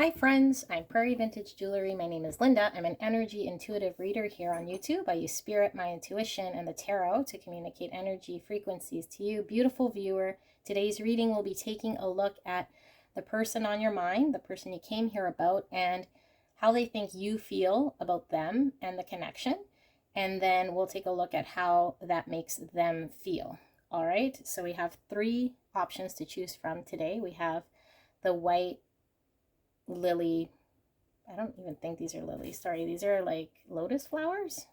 Hi friends, I'm Prairie Vintage Jewelry. My name is Linda. I'm an energy intuitive reader here on YouTube. I use spirit, my intuition, and the tarot to communicate energy frequencies to you, beautiful viewer. Today's reading will be taking a look at the person on your mind, the person you came here about, and how they think you feel about them and the connection. And then we'll take a look at how that makes them feel. All right, so we have three options to choose from today. We have the white lily. I don't even think these are lilies. Sorry, these are like lotus flowers.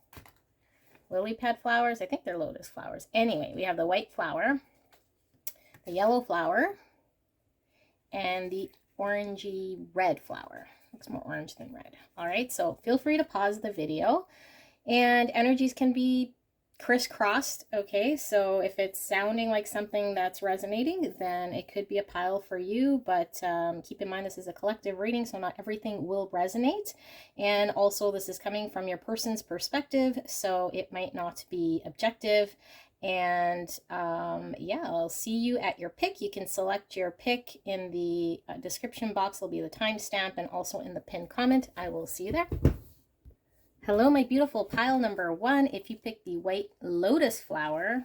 Lily pad flowers. I think they're lotus flowers. Anyway, we have the white flower, the yellow flower, and the orangey red flower. Looks more orange than red. All right, so feel free to pause the video. And energies can be crisscrossed, okay? So if it's sounding like something that's resonating, then it could be a pile for you, but keep in mind this is a collective reading, so not everything will resonate. And also this is coming from your person's perspective, so it might not be objective. And yeah, I'll see you at your pick. You can select your pick in the description box. Will be the timestamp, and also in the pinned comment. I will see you there. Hello, my beautiful pile number one. If you pick the white lotus flower,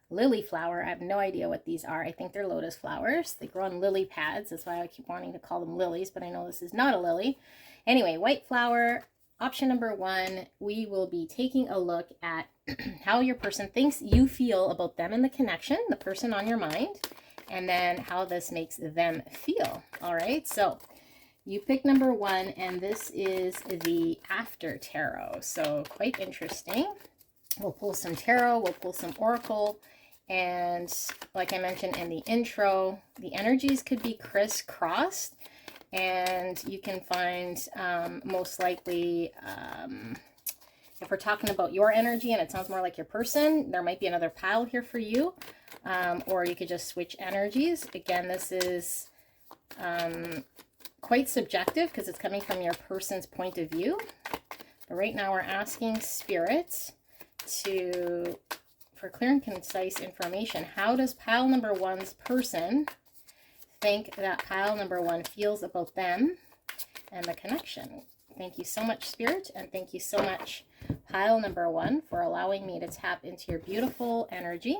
lily flower, I have no idea what these are. I think they're lotus flowers. They grow on lily pads. That's why I keep wanting to call them lilies, but I know this is not a lily. Anyway, white flower, option number one, we will be taking a look at how your person thinks you feel about them and the connection, the person on your mind, and then how this makes them feel. All right, so you pick number one, and this is the After Tarot, so quite interesting. We'll pull some tarot, we'll pull some oracle, and like I mentioned in the intro, the energies could be crisscrossed, and you can find most likely, if we're talking about your energy and it sounds more like your person, there might be another pile here for you, or you could just switch energies. Again, this is quite subjective because it's coming from your person's point of view. But right now we're asking spirits for clear and concise information. How does pile number one's person think that pile number one feels about them and the connection? Thank you so much, Spirit, and thank you so much, pile number one, for allowing me to tap into your beautiful energy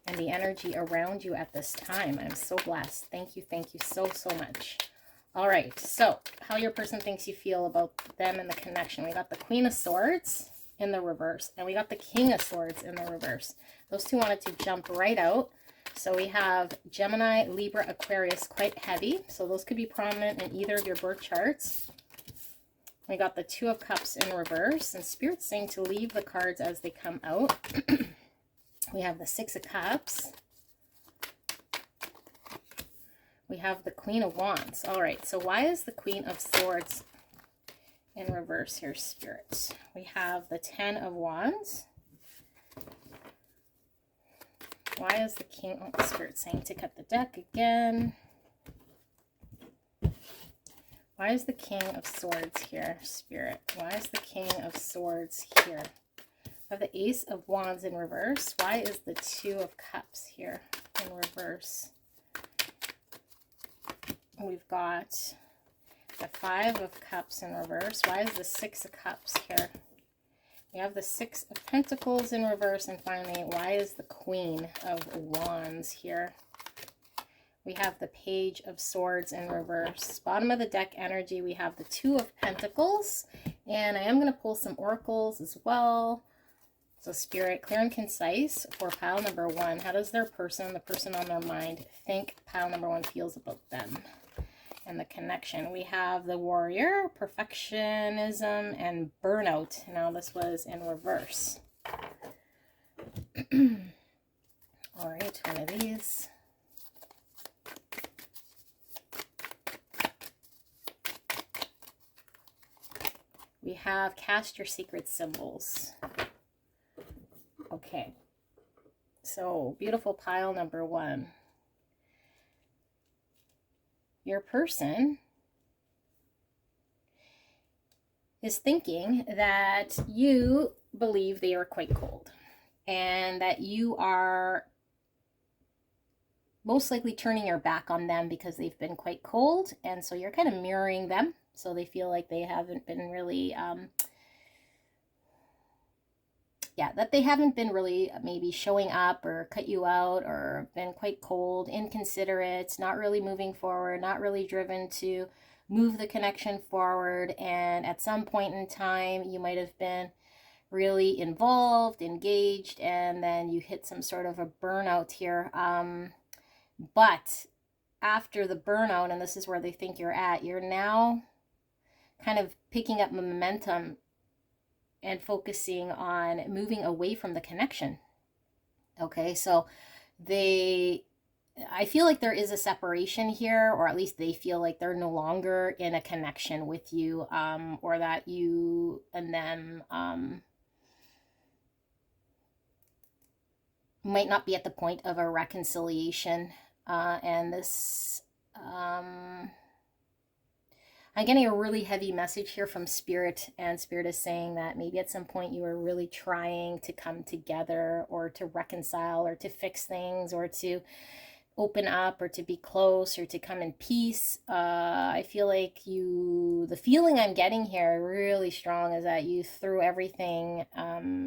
and the energy around you at this time. I'm so blessed. Thank you so much. All right, so how your person thinks you feel about them and the connection. We got the Queen of Swords in the reverse, and we got the King of Swords in the reverse. Those two wanted to jump right out. So we have Gemini, Libra, Aquarius, quite heavy. So those could be prominent in either of your birth charts. We got the Two of Cups in reverse, and Spirit's saying to leave the cards as they come out. We have the Six of Cups. We have the Queen of Wands. All right, so why is the Queen of Swords in reverse here, Spirit? We have the Ten of Wands. Why is the King... Oh, Spirit saying to cut the deck again. Why is the King of Swords here, Spirit? Why is the King of Swords here? We have the Ace of Wands in reverse. Why is the Two of Cups here in reverse? We've got the Five of Cups in reverse. Why is the Six of Cups here? We have the Six of Pentacles in reverse. And finally, why is the Queen of Wands here? We have the Page of Swords in reverse. Bottom of the deck energy, we have the Two of Pentacles. And I am going to pull some oracles as well. So Spirit, clear and concise for pile number one. How does their person, the person on their mind, think pile number one feels about them and the connection? We have the Warrior, perfectionism, and burnout. Now this was in reverse. All right, one of these. We have cast your secret symbols. Okay, so beautiful pile number one. Your person is thinking that you believe they are quite cold and that you are most likely turning your back on them because they've been quite cold. And so you're kind of mirroring them. So they feel like they haven't been really, that they haven't been really maybe showing up or cut you out or been quite cold, inconsiderate, not really moving forward, not really driven to move the connection forward. And at some point in time, you might have been really involved, engaged, and then you hit some sort of a burnout here. But after the burnout, and this is where they think you're at, you're now kind of picking up momentum and focusing on moving away from the connection. Okay, so I feel like there is a separation here, or at least they feel like they're no longer in a connection with you, or that you and them might not be at the point of a reconciliation. And this, I'm getting a really heavy message here from Spirit, and Spirit is saying that maybe at some point you were really trying to come together or to reconcile or to fix things or to open up or to be close or to come in peace. I feel like the feeling I'm getting here really strong is that you threw everything,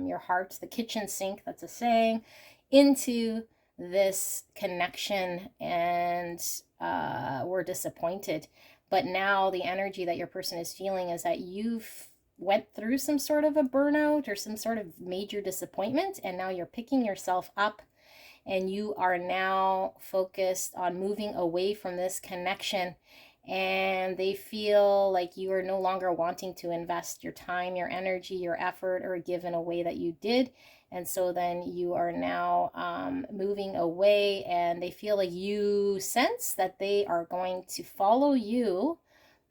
your heart, the kitchen sink, that's a saying, into this connection and were disappointed. But now the energy that your person is feeling is that you've went through some sort of a burnout or some sort of major disappointment, and now you're picking yourself up and you are now focused on moving away from this connection. And they feel like you are no longer wanting to invest your time, your energy, your effort, or give in a way that you did. And so then you are now moving away, and they feel like you sense that they are going to follow you,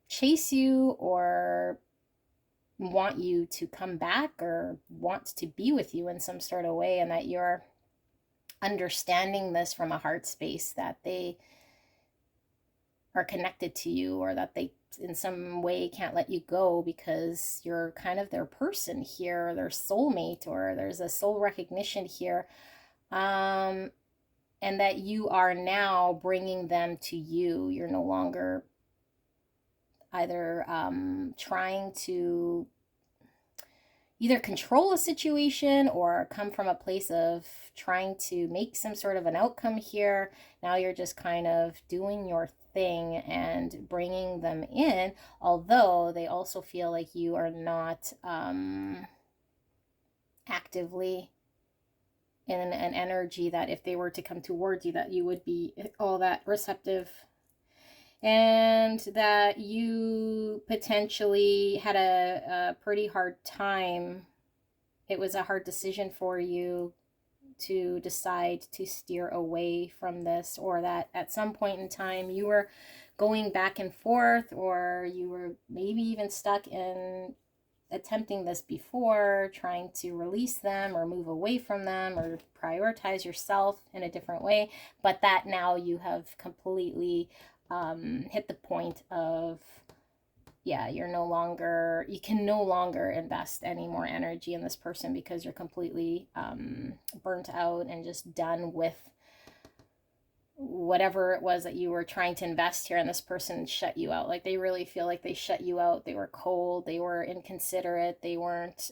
chase you, or want you to come back or want to be with you in some sort of way, and that you're understanding this from a heart space, that they are connected to you, or that they in some way can't let you go because you're kind of their person here, their soulmate, or there's a soul recognition here, and that you are now bringing them to you. You're no longer either trying to either control a situation or come from a place of trying to make some sort of an outcome here. Now you're just kind of doing your thing and bringing them in, although they also feel like you are not actively in an energy that if they were to come towards you, that you would be all that receptive, and that you potentially had a pretty hard time. It was a hard decision for you to decide to steer away from this, or that at some point in time you were going back and forth, or you were maybe even stuck in attempting this before, trying to release them or move away from them or prioritize yourself in a different way, but that now you have completely hit the point of, you can no longer invest any more energy in this person because you're completely burnt out and just done with whatever it was that you were trying to invest here, and this person shut you out. Like, they really feel like they shut you out. They were cold, they were inconsiderate, they weren't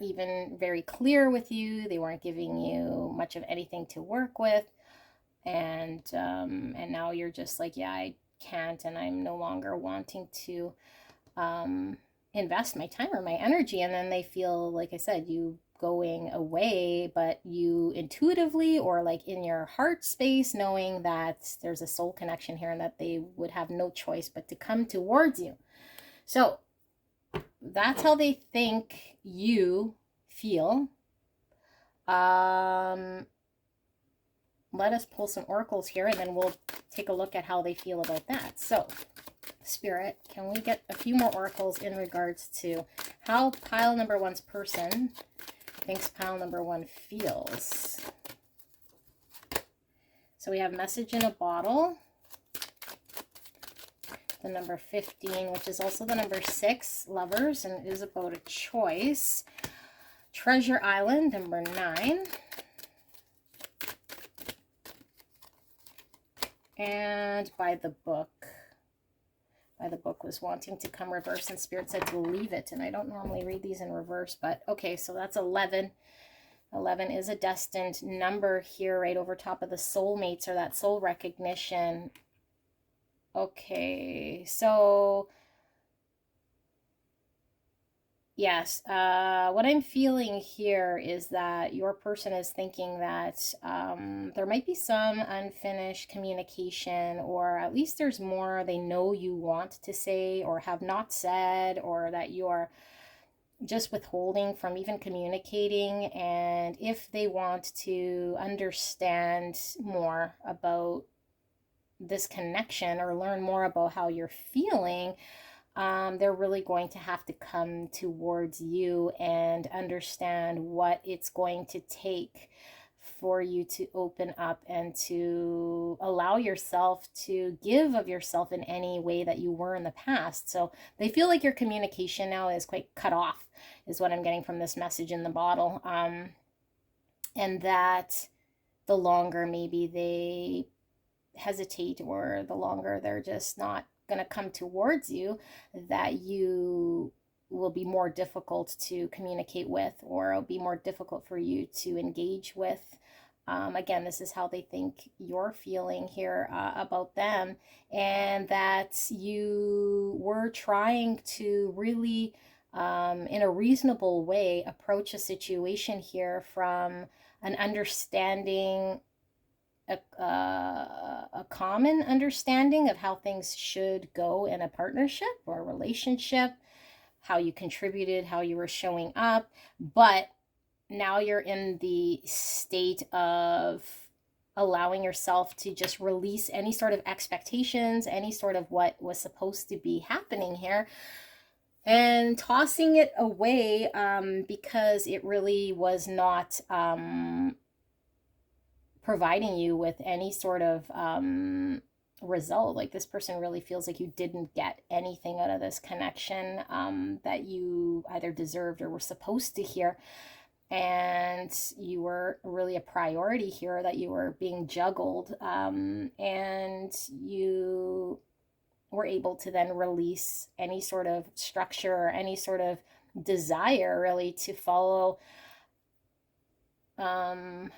even very clear with you, they weren't giving you much of anything to work with, and now you're just like, I can't, and I'm no longer wanting to invest my time or my energy. And then they feel, like I said, you going away, but you intuitively, or like in your heart space, knowing that there's a soul connection here and that they would have no choice but to come towards you. So that's how they think you feel. Let us pull some oracles here, and then we'll take a look at how they feel about that. So, Spirit, can we get a few more oracles in regards to how pile number one's person thinks pile number one feels? So we have message in a bottle, the number 15, which is also the number 6, lovers, and it is about a choice. Treasure Island, number 9. And by the book. By the book was wanting to come reverse, and Spirit said to leave it. And I don't normally read these in reverse, but okay, so that's 11. 11 is a destined number here, right over top of the soulmates, or that soul recognition. Okay, so yes, what I'm feeling here is that your person is thinking that there might be some unfinished communication, or at least there's more they know you want to say or have not said, or that you're just withholding from even communicating. And if they want to understand more about this connection or learn more about how you're feeling, they're really going to have to come towards you and understand what it's going to take for you to open up and to allow yourself to give of yourself in any way that you were in the past. So they feel like your communication now is quite cut off, is what I'm getting from this message in the bottle. And that the longer maybe they hesitate, or the longer they're just not going to come towards you, that you will be more difficult to communicate with, or it'll be more difficult for you to engage with. Again, this is how they think you're feeling here about them, and that you were trying to really, in a reasonable way, approach a situation here from an understanding, a common understanding of how things should go in a partnership or a relationship, how you contributed, how you were showing up. But now you're in the state of allowing yourself to just release any sort of expectations, any sort of what was supposed to be happening here, and tossing it away, because it really was not providing you with any sort of result. Like, this person really feels like you didn't get anything out of this connection that you either deserved or were supposed to hear. And you were really a priority here, that you were being juggled, and you were able to then release any sort of structure or any sort of desire really to follow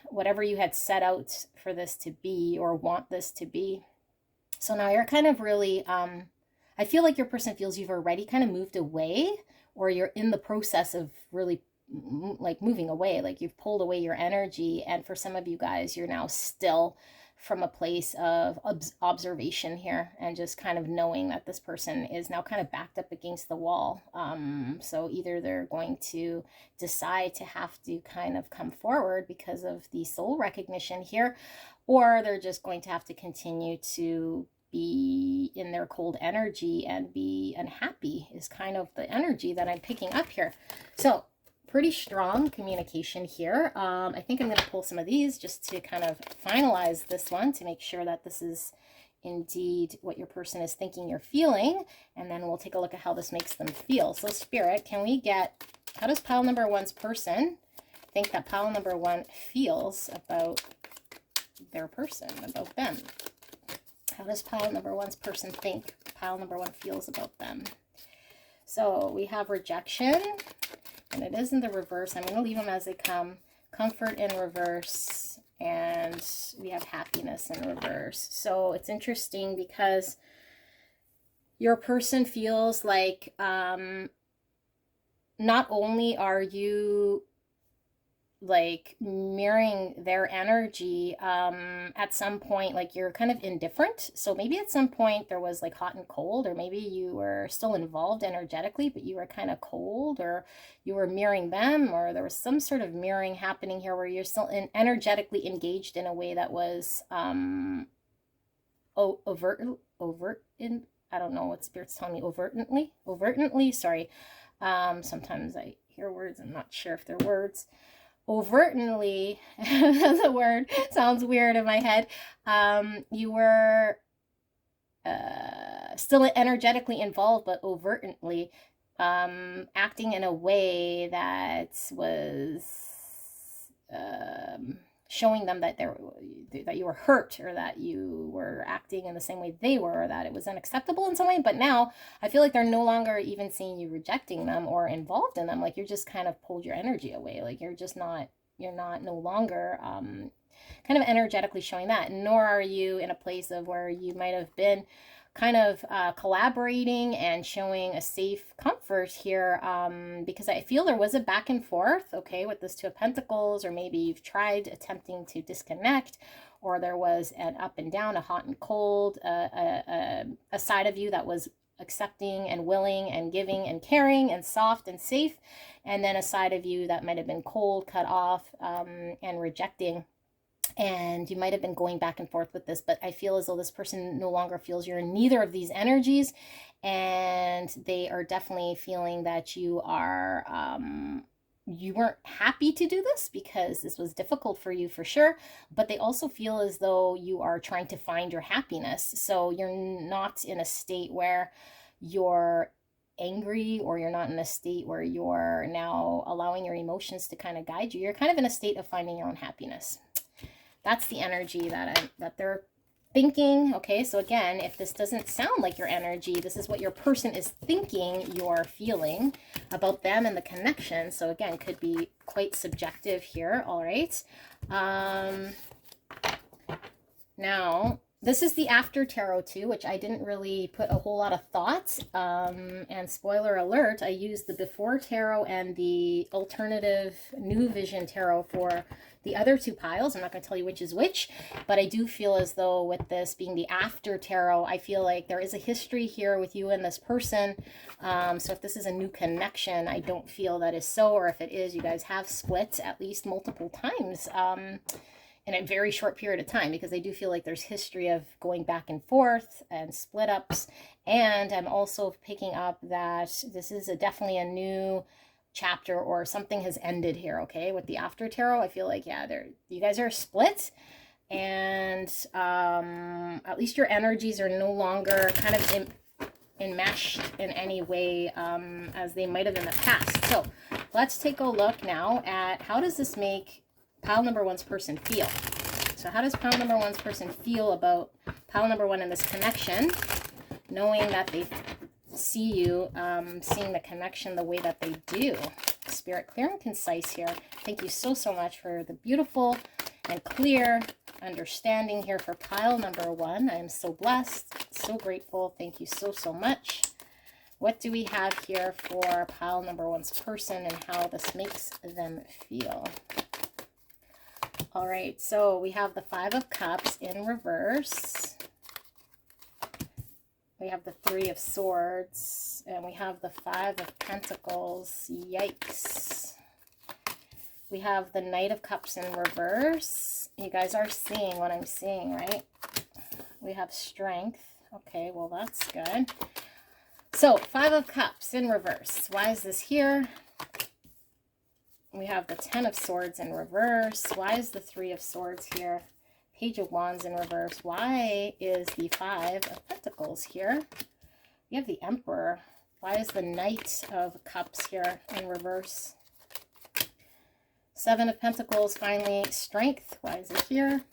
whatever you had set out for this to be, or want this to be. So now you're kind of really, I feel like your person feels you've already kind of moved away, or you're in the process of really like moving away, like you've pulled away your energy. And for some of you guys, you're now still from a place of observation here, and just kind of knowing that this person is now kind of backed up against the wall. So either they're going to decide to have to kind of come forward because of the soul recognition here, or they're just going to have to continue to be in their cold energy and be unhappy, is kind of the energy that I'm picking up here. So pretty strong communication here. I think I'm going to pull some of these just to kind of finalize this one, to make sure that this is indeed what your person is thinking you're feeling. And then we'll take a look at how this makes them feel. So Spirit, can we get, how does pile number one's person think that pile number one feels about their person, about them? How does pile number one's person think pile number one feels about them? So we have rejection, and it is in the reverse. I'm going to leave them as they come. Comfort in reverse, and we have happiness in reverse. So it's interesting because your person feels like not only are you like mirroring their energy, at some point, like you're kind of indifferent. So maybe at some point there was like hot and cold, or maybe you were still involved energetically, but you were kind of cold, or you were mirroring them, or there was some sort of mirroring happening here where you're still energetically engaged in a way that was overt in, I don't know what Spirit's telling me, overtly, sorry. Sometimes I hear words, I'm not sure if they're words. Overtly, that's a word, sounds weird in my head. You were still energetically involved, but overtly acting in a way that was showing them that that you were hurt, or that you were acting in the same way they were, or that it was unacceptable in some way. But now I feel like they're no longer even seeing you rejecting them or involved in them. Like you're just kind of pulled your energy away. Like you're not no longer kind of energetically showing that. Nor are you in a place of where you might have been kind of collaborating and showing a safe comfort here, because I feel there was a back and forth, okay, with this Two of Pentacles, or maybe you've tried attempting to disconnect, or there was an up and down, a hot and cold, a side of you that was accepting and willing and giving and caring and soft and safe, and then a side of you that might have been cold, cut off, and rejecting. And you might have been going back and forth with this, but I feel as though this person no longer feels you're in neither of these energies, and they are definitely feeling that you are you weren't happy to do this because this was difficult for you, for sure, but they also feel as though you are trying to find your happiness. So you're not in a state where you're angry, or you're not in a state where you're now allowing your emotions to kind of guide you. You're kind of in a state of finding your own happiness. That's the energy that they're thinking. Okay, so again, if this doesn't sound like your energy, this is what your person is thinking you're feeling about them and the connection. So again, could be quite subjective here. All right. Now, this is the after tarot too, which I didn't really put a whole lot of thought. And spoiler alert, I used the before tarot and the alternative new vision tarot for the other two piles. I'm not going to tell you which is which, but I do feel as though with this being the after tarot, I feel like there is a history here with you and this person. So if this is a new connection, I don't feel that is so, or if it is, you guys have split at least multiple times in a very short period of time, because I do feel like there's history of going back and forth and split ups. And I'm also picking up that this is definitely a new chapter, or something has ended here. Okay, with the after tarot, I feel like, yeah, you guys are split, and at least your energies are no longer kind of enmeshed in any way as they might have in the past. So let's take a look now at how does this make pile number one's person feel. So how does pile number one's person feel about pile number one in this connection, knowing that they see you, seeing the connection the way that they do? Spirit, clear and concise here. Thank you so much for the beautiful and clear understanding here for pile number one. I am so blessed, so grateful. Thank you so much. What do we have here for pile number one's person and how this makes them feel? All right, so we have the Five of Cups in reverse. We have the Three of Swords, and we have the Five of Pentacles. Yikes. We have the Knight of Cups in reverse. You guys are seeing what I'm seeing, right? We have Strength. Okay, well, that's good. So, Five of Cups in reverse. Why is this here? We have the Ten of Swords in reverse. Why is the Three of Swords here? Page of Wands in reverse. Why is the Five of Pentacles here? We have the Emperor. Why is the Knight of Cups here in reverse? Seven of Pentacles, finally, Strength. Why is it here?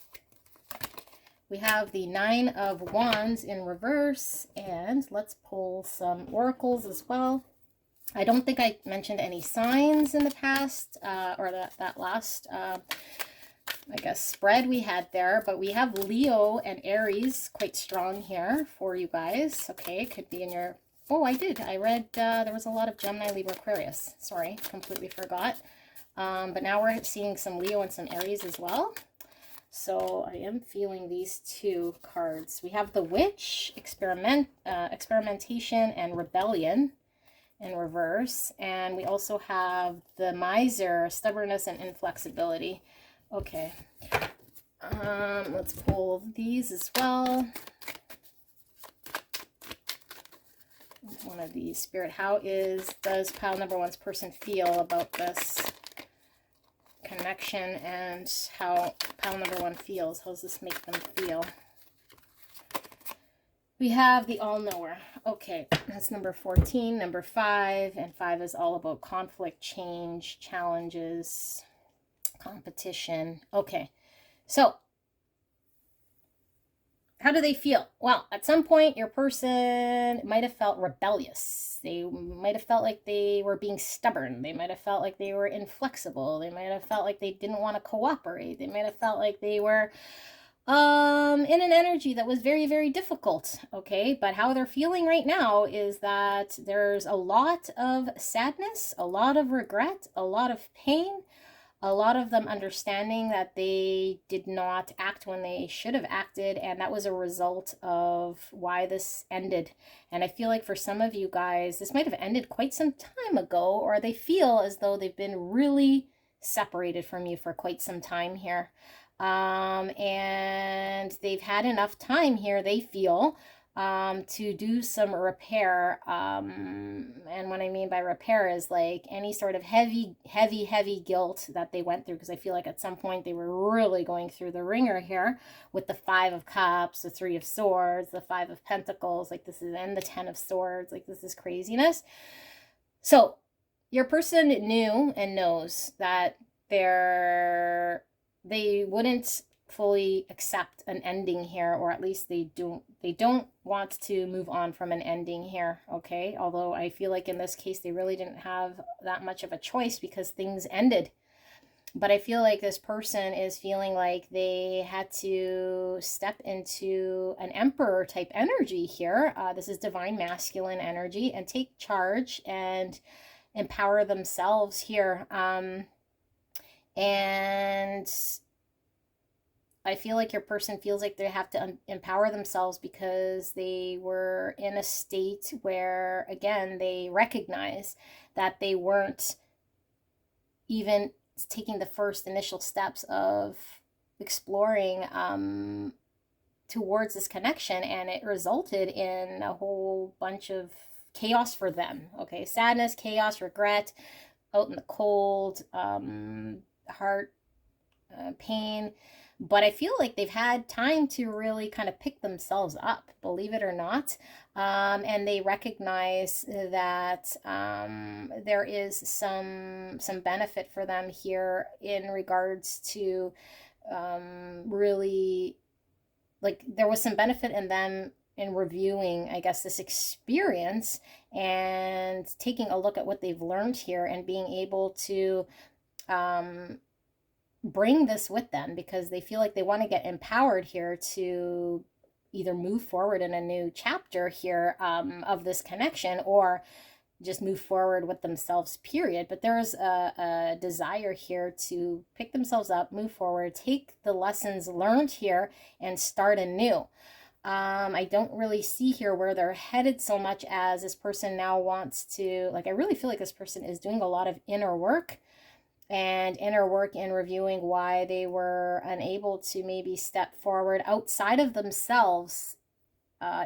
We have the Nine of Wands in reverse. And let's pull some oracles as well. I don't think I mentioned any signs in the past, or that last, I guess, spread we had there. But we have Leo and Aries quite strong here for you guys. Okay, could be in your... Oh, I did. I read there was a lot of Gemini, Libra, Aquarius. Sorry, completely forgot. But now we're seeing some Leo and some Aries as well. So I am feeling these two cards. We have the Witch, experimentation and rebellion in reverse, and we also have the Miser, stubbornness and inflexibility. Okay, let's pull these as well. One of these. Spirit, how does pile number one's person feel about this connection, and how pile number one feels? How does this make them feel? We have the All-Knower. Okay, that's number 14, number 5, and 5 is all about conflict, change, challenges, competition. Okay, So how do they feel? Well, at some point, your person might have felt rebellious. They might have felt like they were being stubborn. They might have felt like they were inflexible. They might have felt like they didn't want to cooperate. They might have felt like they were in an energy that was very, very difficult. Okay, but how they're feeling right now is that there's a lot of sadness, a lot of regret, a lot of pain, a lot of them understanding that they did not act when they should have acted, and that was a result of why this ended. And I feel like for some of you guys, this might have ended quite some time ago, or they feel as though they've been really separated from you for quite some time here. And they've had enough time here, they feel, to do some repair. And what I mean by repair is like any sort of heavy guilt that they went through, because I feel like at some point they were really going through the ringer here with the 5 of Cups, the 3 of Swords, the 5 of Pentacles, like this is, and the 10 of Swords, like this is craziness. So your person knew and knows that they wouldn't fully accept an ending here, or at least they don't want to move on from an ending here, okay? Although I feel like in this case they really didn't have that much of a choice because things ended. But I feel like this person is feeling like they had to step into an emperor type energy here. This is divine masculine energy, and take charge and empower themselves here. And I feel like your person feels like they have to empower themselves because they were in a state where, again, they recognize that they weren't even taking the first initial steps of exploring towards this connection, and it resulted in a whole bunch of chaos for them. Okay, sadness, chaos, regret, out in the cold, heart pain. But I feel like they've had time to really kind of pick themselves up, believe it or not. And they recognize that there is some benefit for them here in regards to really, like, there was some benefit in them in reviewing, I guess, this experience and taking a look at what they've learned here and being able to bring this with them, because they feel like they want to get empowered here to either move forward in a new chapter here of this connection, or just move forward with themselves, period. But there's a desire here to pick themselves up, move forward, take the lessons learned here, and start anew. I don't really see here where they're headed so much as this person now wants to, like, I really feel like this person is doing a lot of inner work in reviewing why they were unable to maybe step forward outside of themselves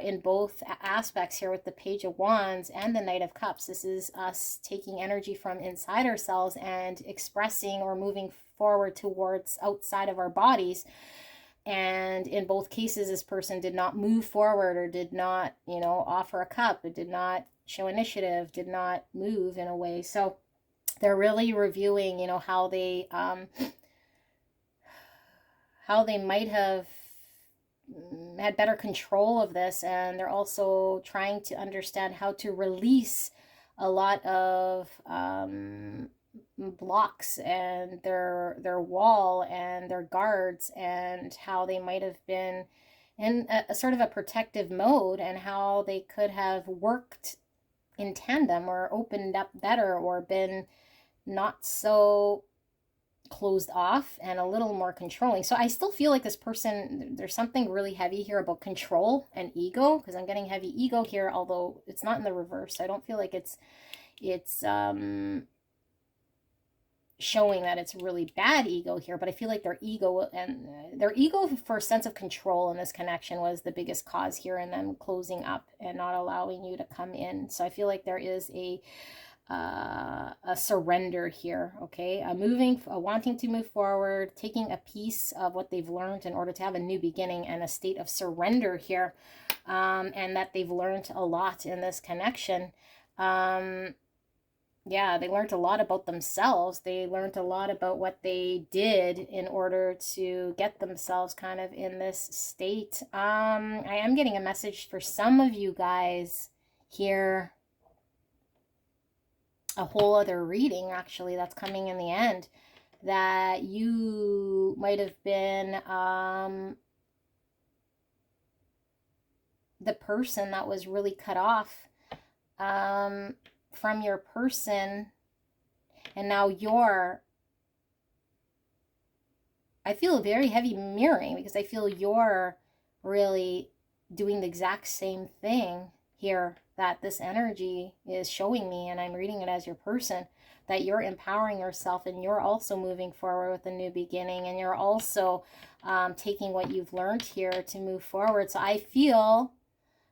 in both aspects here with the Page of Wands and the Knight of Cups. This is us taking energy from inside ourselves and expressing or moving forward towards outside of our bodies. And in both cases, this person did not move forward or did not, offer a cup. It did not show initiative, did not move in a way. So they're really reviewing, how they might have had better control of this, and they're also trying to understand how to release a lot of blocks and their wall and their guards, and how they might have been in a sort of a protective mode, and how they could have worked in tandem or opened up better or been not so closed off and a little more controlling. So I still feel like this person, there's something really heavy here about control and ego, because I'm getting heavy ego here, although it's not in the reverse. I don't feel like it's showing that it's really bad ego here, but I feel like their ego for a sense of control in this connection was the biggest cause here, and them closing up and not allowing you to come in. So I feel like there is a surrender here, okay? Wanting to move forward, taking a piece of what they've learned in order to have a new beginning, and a state of surrender here, and that they've learned a lot in this connection. yeah, they learned a lot about themselves. They learned a lot about what they did in order to get themselves kind of in this state. I am getting a message for some of you guys here, a whole other reading actually that's coming in the end, that you might have been the person that was really cut off from your person, and now you're, I feel a very heavy mirroring, because I feel you're really doing the exact same thing here that this energy is showing me, and I'm reading it as your person, that you're empowering yourself, and you're also moving forward with a new beginning, and you're also taking what you've learned here to move forward. So I feel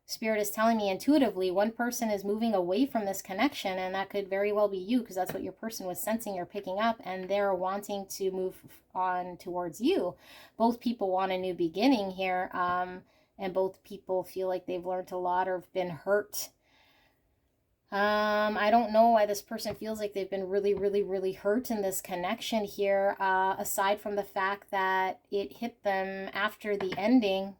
Spirit is telling me intuitively one person is moving away from this connection, and that could very well be you, because that's what your person was sensing or picking up, and they're wanting to move on towards you. Both people want a new beginning here, and both people feel like they've learned a lot or have been hurt. I don't know why this person feels like they've been really, really, really hurt in this connection here, aside from the fact that it hit them after the ending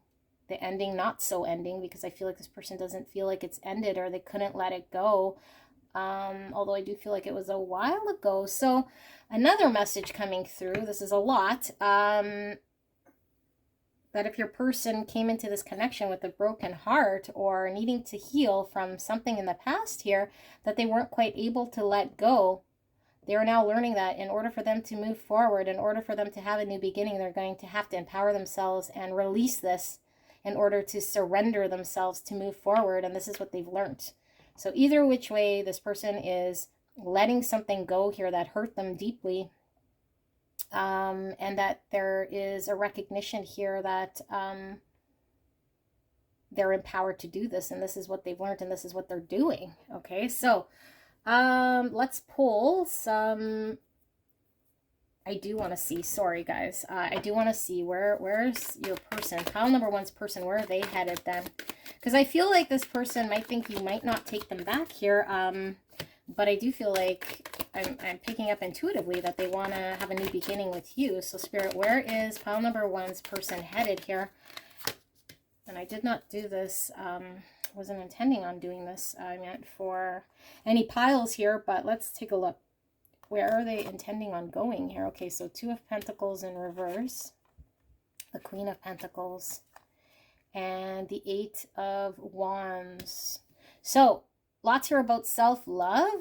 not so ending, because I feel like this person doesn't feel like it's ended, or they couldn't let it go, although I do feel like it was a while ago. So another message coming through, this is a lot, that if your person came into this connection with a broken heart or needing to heal from something in the past here that they weren't quite able to let go, they are now learning that in order for them to move forward, in order for them to have a new beginning, they're going to have to empower themselves and release this in order to surrender themselves to move forward. And this is what they've learned. So either which way, this person is letting something go here that hurt them deeply, and that there is a recognition here that they're empowered to do this, and this is what they've learned, and this is what they're doing. Okay, so let's pull some. I do want to see, sorry guys, I do want to see where's your person, pile number one's person, where are they headed then? Because I feel like this person might think you might not take them back here, but I do feel like I'm picking up intuitively that they want to have a new beginning with you. So Spirit, where is pile number one's person headed here? And I did not do this, wasn't intending on doing this. I meant for any piles here, but let's take a look. Where are they intending on going here? Okay, so Two of Pentacles in reverse, the Queen of Pentacles, and the Eight of Wands. So lots here about self-love.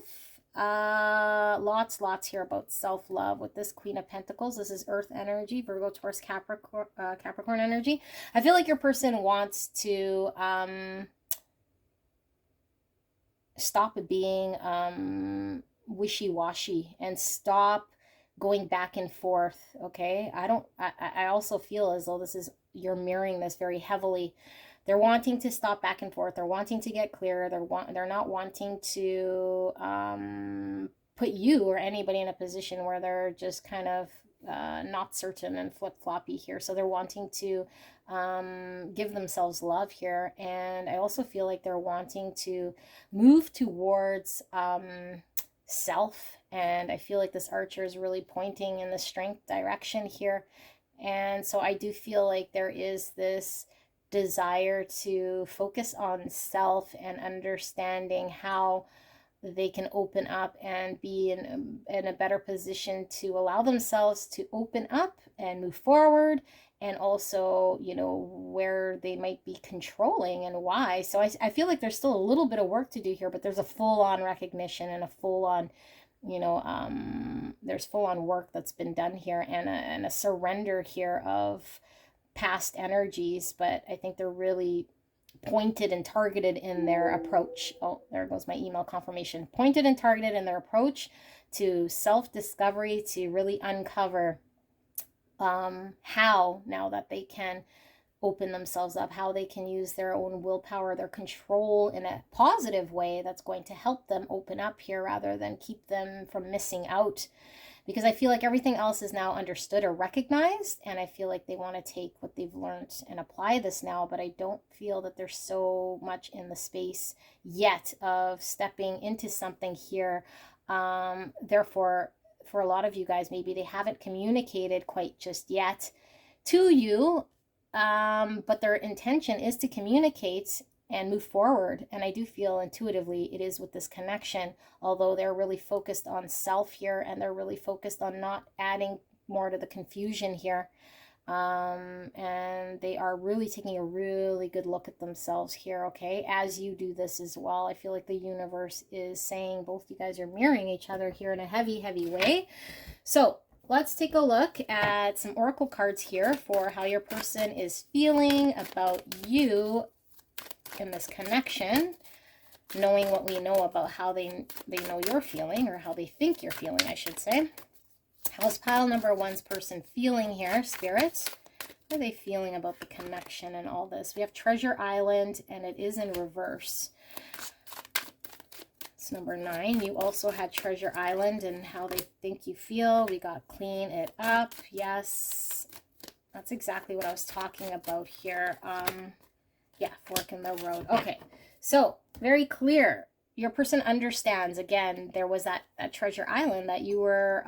Lots here about self-love with this Queen of Pentacles. This is Earth energy, Virgo, Taurus, Capricorn energy. I feel like your person wants to stop being wishy-washy and stop going back and forth. Okay, I also feel as though this is, you're mirroring this very heavily. They're wanting to stop back and forth. They're wanting to get clearer. They're not wanting to put you or anybody in a position where they're just kind of not certain and flip-floppy here. So they're wanting to give themselves love here. And I also feel like they're wanting to move towards self. And I feel like this Archer is really pointing in the strength direction here. And so I do feel like there is this desire to focus on self and understanding how they can open up and be in a better position to allow themselves to open up and move forward, and also, you know, where they might be controlling and why. So I feel like there's still a little bit of work to do here, but there's a full-on recognition and a full-on, you know, there's full-on work that's been done here, and a surrender here of past energies. But I think they're really pointed and targeted in their approach. Oh, there goes my email confirmation. Pointed and targeted in their approach to self-discovery, to really uncover how, now that they can open themselves up, how they can use their own willpower, their control in a positive way that's going to help them open up here rather than keep them from missing out. Because I feel like everything else is now understood or recognized, and I feel like they want to take what they've learned and apply this now, but I don't feel that there's so much in the space yet of stepping into something here Therefore, for a lot of you guys, maybe they haven't communicated quite just yet to you, but their intention is to communicate and move forward. And I do feel intuitively it is with this connection, although they're really focused on self here, and they're really focused on not adding more to the confusion here. And they are really taking a really good look at themselves here, okay, as you do this as well. I feel like the universe is saying both you guys are mirroring each other here in a heavy way. So let's take a look at some oracle cards here for how your person is feeling about you in this connection, knowing what we know about how they know you're feeling, or how they think you're feeling, I should say. How's pile number one's person feeling here, Spirit? What are they feeling about the connection and all this? We have Treasure Island, and it is in reverse. It's number 9. You also had Treasure Island and how they think you feel. We got Clean It Up. Yes, that's exactly what I was talking about here. Yeah, fork in the road. Okay, so very clear. Your person understands, again, there was that Treasure Island that you were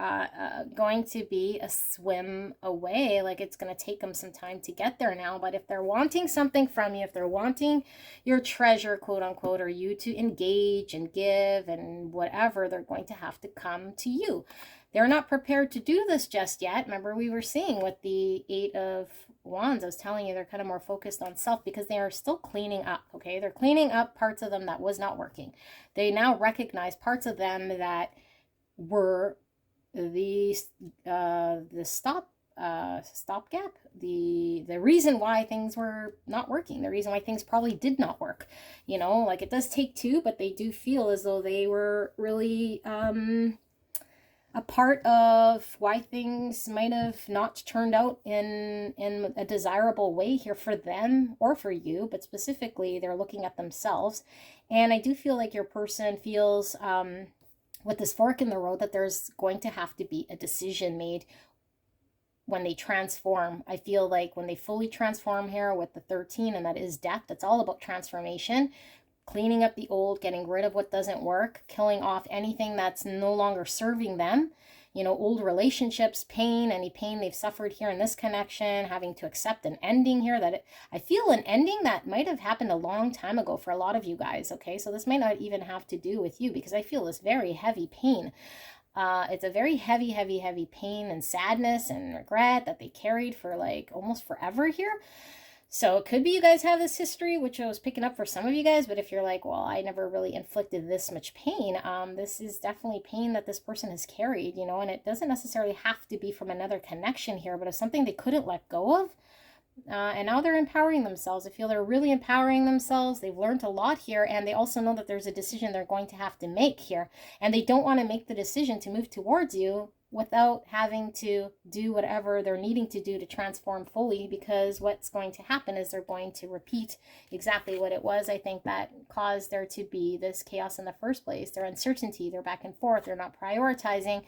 going to be a swim away. Like, it's going to take them some time to get there now. But if they're wanting something from you, if they're wanting your treasure, quote unquote, or you to engage and give and whatever, they're going to have to come to you. They're not prepared to do this just yet. Remember, we were seeing with the 8 of Wands, I was telling you they're kind of more focused on self because they are still cleaning up, okay? They're cleaning up parts of them that was not working. They now recognize parts of them that were the stopgap, the reason why things were not working, the reason why things probably did not work. You know, like, it does take two, but they do feel as though they were really a part of why things might have not turned out in a desirable way here for them or for you, but specifically they're looking at themselves. And I do feel like your person feels with this fork in the road that there's going to have to be a decision made when they transform. I feel like when they fully transform here with the 13, and that is death, that's all about transformation. Cleaning up the old, getting rid of what doesn't work, killing off anything that's no longer serving them. You know, old relationships, pain, any pain they've suffered here in this connection, having to accept an ending here I feel an ending that might have happened a long time ago for a lot of you guys, okay? So this might not even have to do with you, because I feel this very heavy pain. It's a very heavy pain and sadness and regret that they carried for like almost forever here. So it could be you guys have this history, which I was picking up for some of you guys. But if you're like, well, I never really inflicted this much pain, this is definitely pain that this person has carried, you know, and it doesn't necessarily have to be from another connection here, but it's something they couldn't let go of. And now they're empowering themselves. I feel they're really empowering themselves. They've learned a lot here, and they also know that there's a decision they're going to have to make here. And they don't want to make the decision to move towards you without having to do whatever they're needing to do to transform fully, because what's going to happen is they're going to repeat exactly what it was, I think, that caused there to be this chaos in the first place. Their uncertainty, they're back and forth, they're not prioritizing.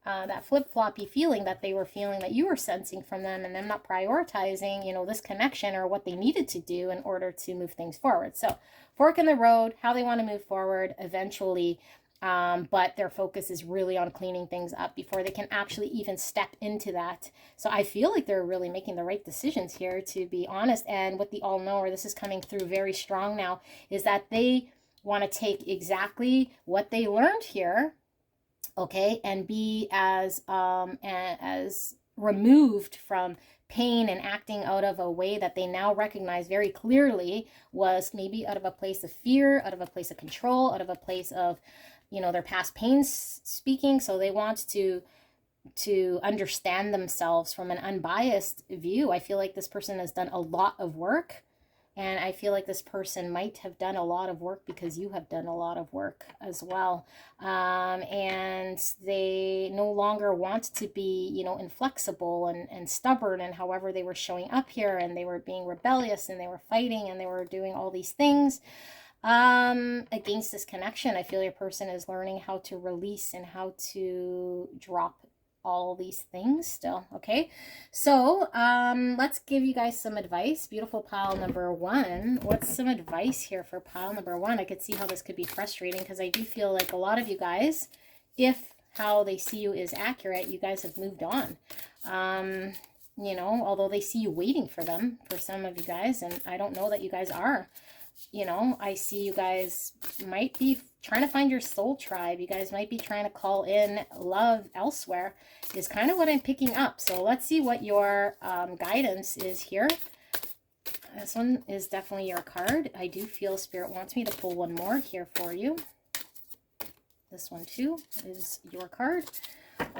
That flip-floppy feeling that they were feeling, that you were sensing from them, and them not prioritizing, you know, this connection or what they needed to do in order to move things forward. So fork in the road, how they want to move forward eventually, but their focus is really on cleaning things up before they can actually even step into that. So I feel like they're really making the right decisions here, to be honest. And what the all-knower, this is coming through very strong now, is that they want to take exactly what they learned here, okay, and be as removed from pain and acting out of a way that they now recognize very clearly was maybe out of a place of fear, out of a place of control, out of a place of, you know, their past pains speaking. So they want to understand themselves from an unbiased view. I feel like this person has done a lot of work. And I feel like this person might have done a lot of work because you have done a lot of work as well. And they no longer want to be, you know, inflexible and stubborn, and however they were showing up here, and they were being rebellious, and they were fighting, and they were doing all these things against this connection. I feel your person is learning how to release and how to drop all these things still. Okay, so let's give you guys some advice. Beautiful pile number one. What's some advice here for pile number one? I could see how this could be frustrating, because I do feel like a lot of you guys, if how they see you is accurate, you guys have moved on. You know, although they see you waiting for them, for some of you guys, and I don't know that you guys are. You know, I see you guys might be trying to find your soul tribe. You guys might be trying to call in love elsewhere, is kind of what I'm picking up. So let's see what your guidance is here. This one is definitely your card. I do feel Spirit wants me to pull one more here for you. This one too is your card.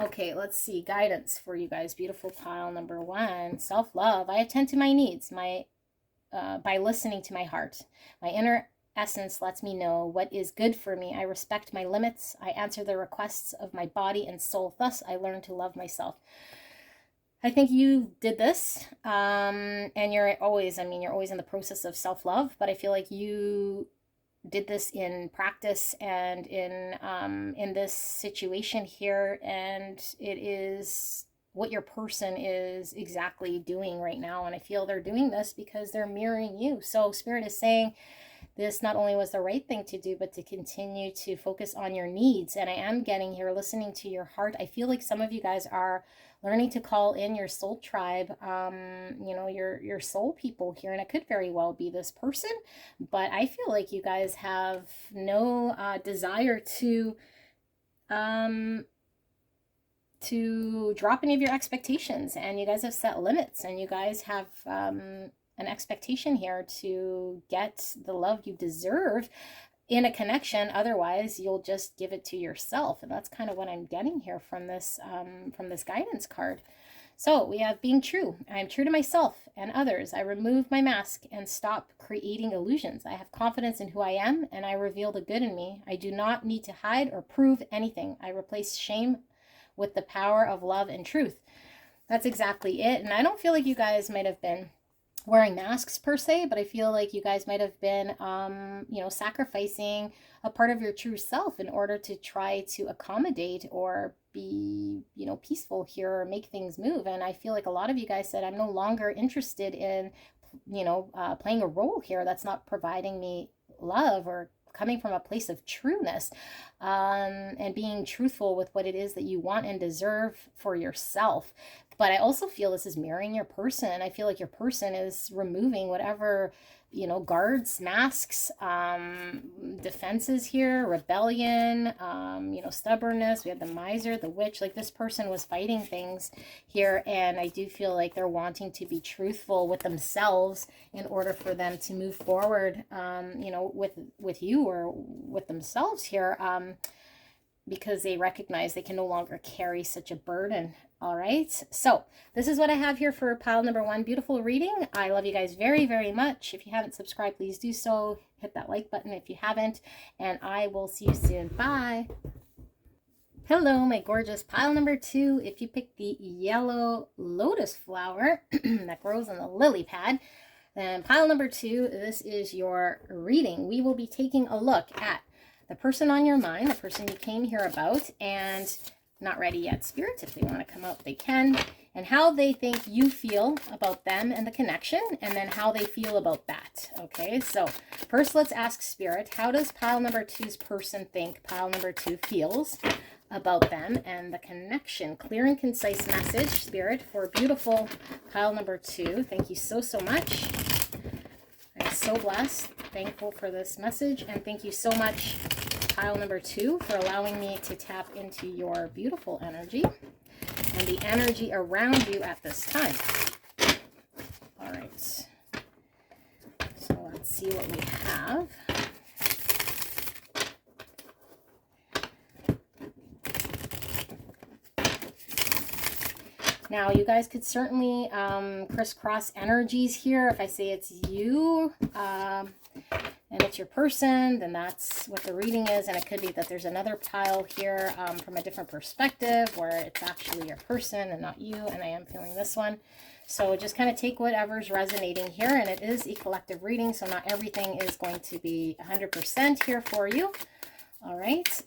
Okay, let's see. Guidance for you guys. Beautiful pile number 1. Self-love. I attend to my needs by listening to my heart. My inner essence lets me know what is good for me. I respect my limits. I answer the requests of my body and soul. Thus, I learn to love myself. I think you did this, and you're always in the process of self-love, but I feel like you did this in practice and in this situation here, and it is what your person is exactly doing right now. And I feel they're doing this because they're mirroring you. So Spirit is saying this not only was the right thing to do, but to continue to focus on your needs. And I am getting here, listening to your heart. I feel like some of you guys are learning to call in your soul tribe, you know, your soul people here. And it could very well be this person, but I feel like you guys have no desire to drop any of your expectations, and you guys have set limits, and you guys have an expectation here to get the love you deserve in a connection. Otherwise, you'll just give it to yourself, and that's kind of what I'm getting here from this guidance card. So we have being true. I am true to myself and others. I remove my mask and stop creating illusions. I have confidence in who I am, and I reveal the good in me. I do not need to hide or prove anything. I replace shame with the power of love and truth. That's exactly it. And I don't feel like you guys might have been wearing masks per se, but I feel like you guys might have been, you know, sacrificing a part of your true self in order to try to accommodate or be, you know, peaceful here or make things move. And I feel like a lot of you guys said, I'm no longer interested in, you know, playing a role here that's not providing me love or coming from a place of trueness, and being truthful with what it is that you want and deserve for yourself. But I also feel this is mirroring your person. I feel like your person is removing whatever, you know, guards, masks, defenses here, rebellion, you know, stubbornness. We have the miser, the witch. Like, this person was fighting things here, and I do feel like they're wanting to be truthful with themselves in order for them to move forward, you know, with you or with themselves here, because they recognize they can no longer carry such a burden. All right, so this is what I have here for pile number 1. Beautiful reading. I love you guys very, very much. If you haven't subscribed, please do so. Hit that like button if you haven't, and I will see you soon. Bye. Hello, my gorgeous pile number 2. If you pick the yellow lotus flower that grows on the lily pad, then pile number 2, this is your reading. We will be taking a look at the person on your mind, the person you came here about, and not ready yet spirits. If they want to come out, they can, and how they think you feel about them and the connection, and then how they feel about that. Okay, so first let's ask Spirit, how does pile number 2's person think pile number 2 feels about them and the connection? Clear and concise message, Spirit, for beautiful pile number 2. Thank you so, so much. I'm so blessed, thankful for this message, and thank you so much, pile number 2, for allowing me to tap into your beautiful energy and the energy around you at this time. All right, so let's see what we have. Now, you guys could certainly crisscross energies here. If I say it's you, and it's your person, then that's what the reading is. And it could be that there's another pile here from a different perspective where it's actually your person and not you. And I am feeling this one. So just kind of take whatever's resonating here. And it is a collective reading, so not everything is going to be 100% here for you. All right.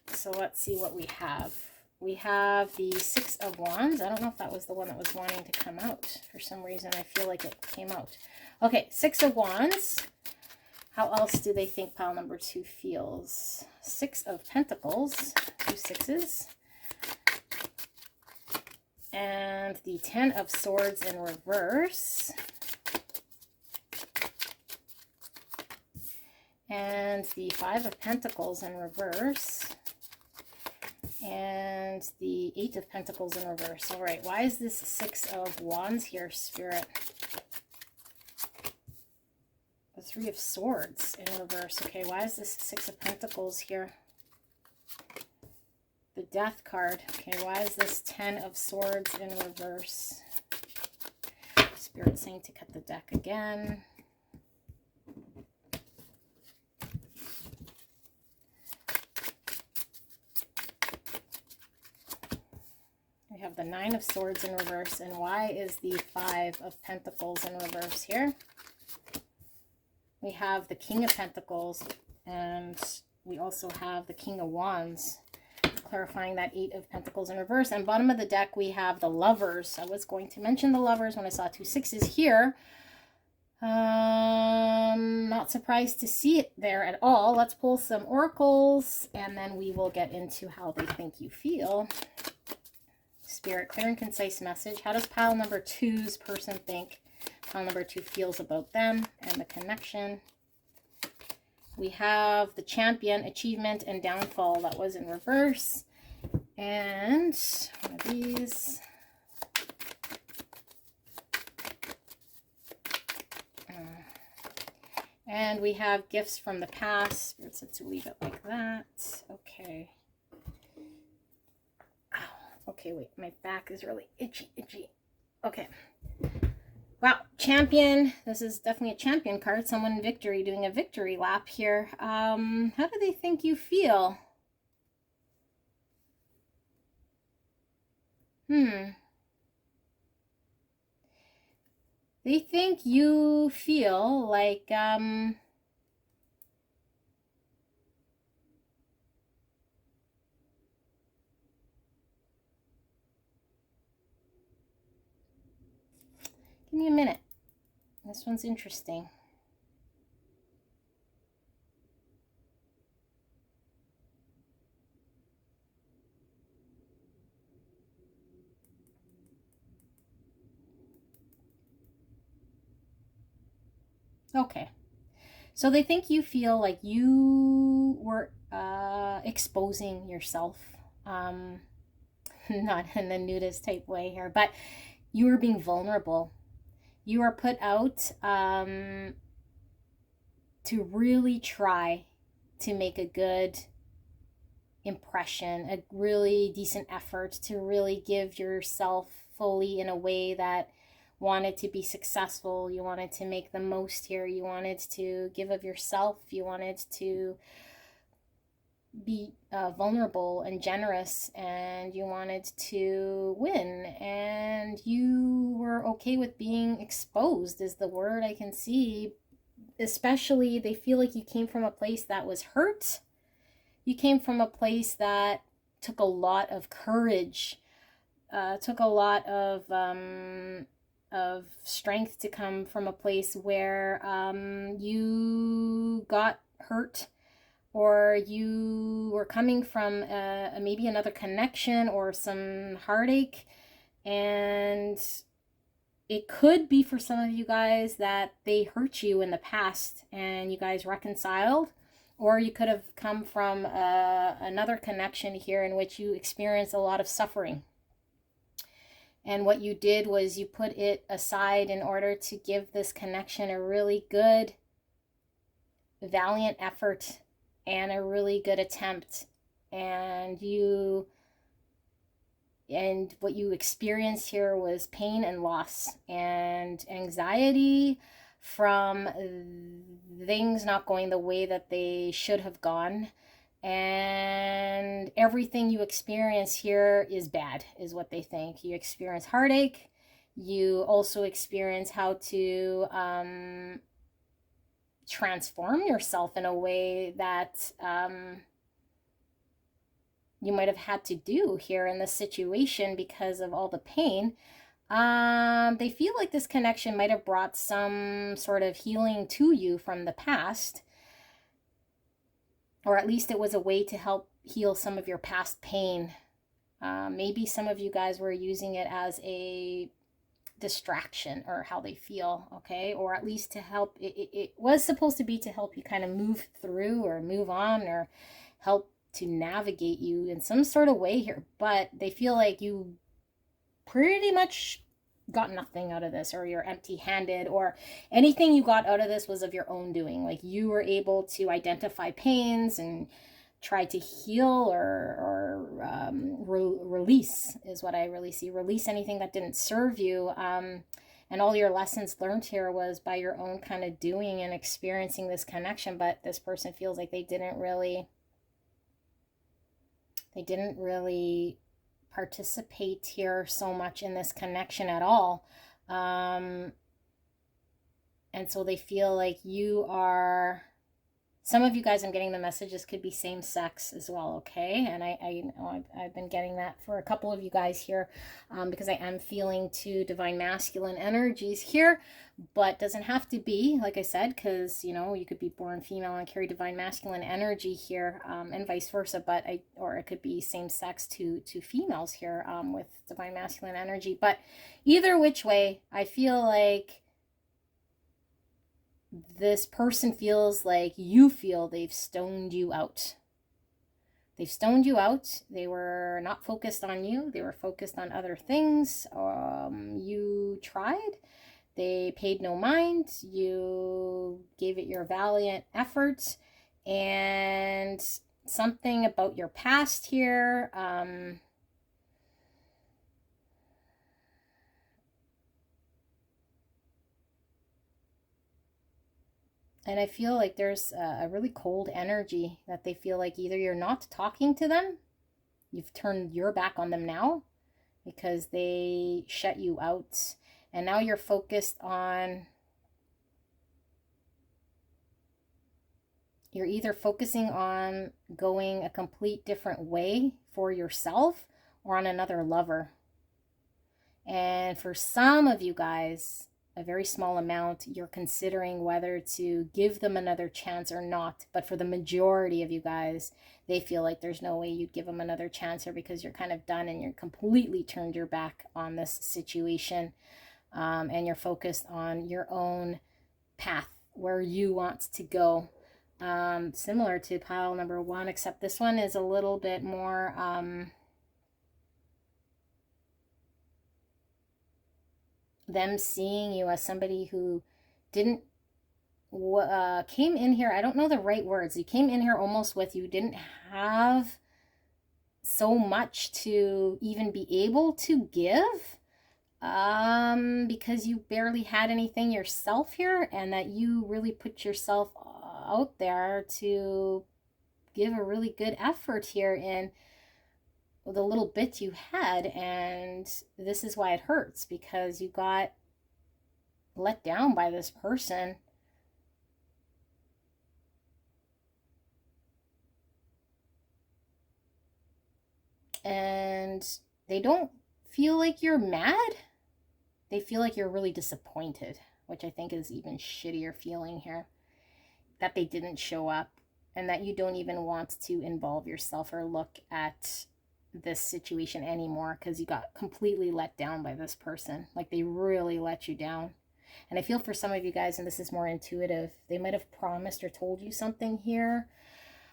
So let's see what we have. We have the 6 of Wands. I don't know if that was the one that was wanting to come out. For some reason, I feel like it came out. Okay, 6 of Wands. How else do they think pile number 2 feels? 6 of Pentacles, 2 sixes. And the 10 of Swords in reverse. And the 5 of Pentacles in reverse. And the 8 of Pentacles in reverse. All right, why is this 6 of Wands here, Spirit? The 3 of Swords in reverse. Okay, why is this 6 of Pentacles here? The Death card. Okay, why is this 10 of Swords in reverse? Spirit saying to cut the deck again. We have the 9 of Swords in reverse. And why is the 5 of Pentacles in reverse here? We have the King of Pentacles, and we also have the King of Wands, clarifying that 8 of Pentacles in reverse. And bottom of the deck, we have the Lovers. I was going to mention the Lovers when I saw 2 sixes here. Not surprised to see it there at all. Let's pull some oracles, and then we will get into how they think you feel. Spirit, clear and concise message. How does pile number 2's person think pile number 2 feels about them and the connection? We have the Champion, achievement, and downfall. That was in reverse. And one of these. And we have gifts from the past. Spirit said to leave it like that. Okay. Ow. Okay, wait. My back is really itchy. Okay. Wow, Champion. This is definitely a Champion card. Someone in victory, doing a victory lap here. How do they think you feel? They think you feel like, give me a minute. This one's interesting. Okay. So they think you feel like you were exposing yourself. Not in the nudist type way here, but you were being vulnerable. You are put out to really try to make a good impression, a really decent effort to really give yourself fully in a way that wanted to be successful. You wanted to make the most here. You wanted to give of yourself. You wanted to be vulnerable and generous, and you wanted to win, and you were okay with being exposed is the word I can see. Especially they feel like you came from a place that was hurt. You came from a place that took a lot of courage, took a lot of strength to come from a place where you got hurt, or you were coming from maybe another connection or some heartache. And it could be for some of you guys that they hurt you in the past and you guys reconciled, or you could have come from another connection here in which you experienced a lot of suffering. And what you did was you put it aside in order to give this connection a really good, valiant effort and a really good attempt. And what you experienced here was pain and loss and anxiety from things not going the way that they should have gone. And everything you experience here is bad, is what they think. You experience heartache. You also experience how to transform yourself in a way that you might have had to do here in this situation because of all the pain. They feel like this connection might have brought some sort of healing to you from the past, or at least it was a way to help heal some of your past pain. Maybe some of you guys were using it as a distraction, or how they feel, okay? Or at least to help, it was supposed to be to help you kind of move through or move on, or help to navigate you in some sort of way here. But they feel like you pretty much got nothing out of this, or you're empty-handed, or anything you got out of this was of your own doing. Like you were able to identify pains and try to heal, or release is what I really see. Release anything that didn't serve you. And all your lessons learned here was by your own kind of doing and experiencing this connection. But this person feels like they didn't really participate here so much in this connection at all. And so they feel like you are, some of you guys, I'm getting the messages could be same sex as well, okay? And I know I've been getting that for a couple of you guys here, because I am feeling two divine masculine energies here, but doesn't have to be, like I said, because, you know, you could be born female and carry divine masculine energy here, and vice versa, but or it could be same sex to females here, with divine masculine energy. But either which way, I feel like this person feels like you feel they've stoned you out. They've stoned you out. They were not focused on you. They were focused on other things. You tried. They paid no mind. You gave it your valiant effort. And something about your past here, and I feel like there's a really cold energy that they feel like either you're not talking to them, you've turned your back on them now because they shut you out, and now you're focused on, you're either focusing on going a complete different way for yourself or on another lover. And for some of you guys, a very small amount, you're considering whether to give them another chance or not. But for the majority of you guys, they feel like there's no way you'd give them another chance here, because you're kind of done and you're completely turned your back on this situation, and you're focused on your own path, where you want to go. Similar to pile number one, except this one is a little bit more them seeing you as somebody who didn't came in here, I don't know the right words, you came in here almost with, you didn't have so much to even be able to give, because you barely had anything yourself here, and that you really put yourself out there to give a really good effort here in the little bit you had. And this is why it hurts, because you got let down by this person. And they don't feel like you're mad. They feel like you're really disappointed, which I think is even shittier feeling here, that they didn't show up, and that you don't even want to involve yourself or look at this situation anymore, because you got completely let down by this person. Like they really let you down. And I feel for some of you guys, and this is more intuitive, they might have promised or told you something here,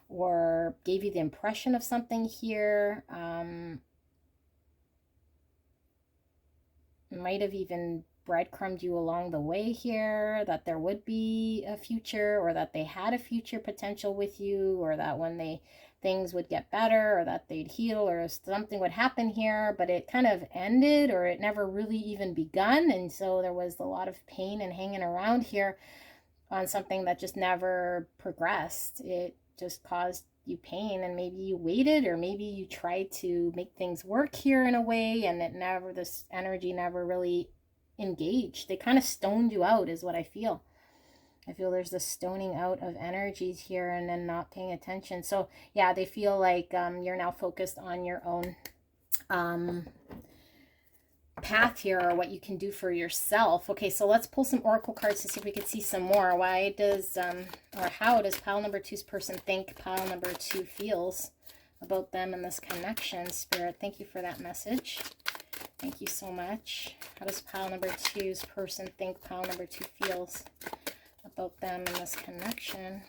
or gave you the impression of something here. Might have even breadcrumbed you along the way here, that there would be a future, or that they had a future potential with you, or that when things would get better, or that they'd heal, or something would happen here, but it kind of ended, or it never really even begun. And so there was a lot of pain and hanging around here on something that just never progressed. It just caused you pain, and maybe you waited, or maybe you tried to make things work here in a way, and this energy never really engaged. They kind of stoned you out is what I feel. I feel there's this stoning out of energies here, and then not paying attention. So yeah, they feel like you're now focused on your own path here, or what you can do for yourself. Okay, so let's pull some oracle cards to see if we can see some more. Why does or how does pile number two's person think pile number two feels about them and this connection? Spirit, thank you for that message. Thank you so much. How does pile number two's person think pile number two feels about them and this connection?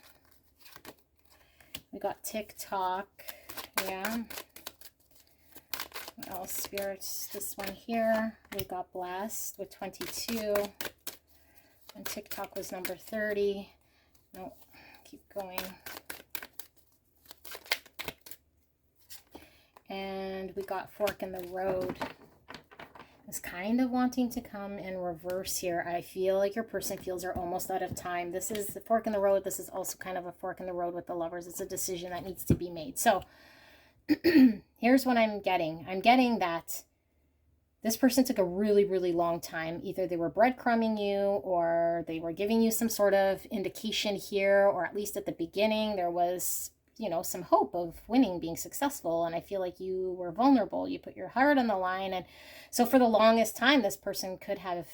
We got TikTok. Yeah. What else, spirits? This one here. We got blessed with 22. And TikTok was number 30. No, keep going. And we got fork in the road. It's kind of wanting to come in reverse here. I feel like your person feels they're almost out of time. This is the fork in the road. This is also kind of a fork in the road with the lovers. It's a decision that needs to be made. So here's what I'm getting. I'm getting that this person took a really, really long time. Either they were breadcrumbing you, or they were giving you some sort of indication here, or at least at the beginning there was, you know, some hope of winning, being successful. And I feel like you were vulnerable. You put your heart on the line. And so for the longest time, this person could have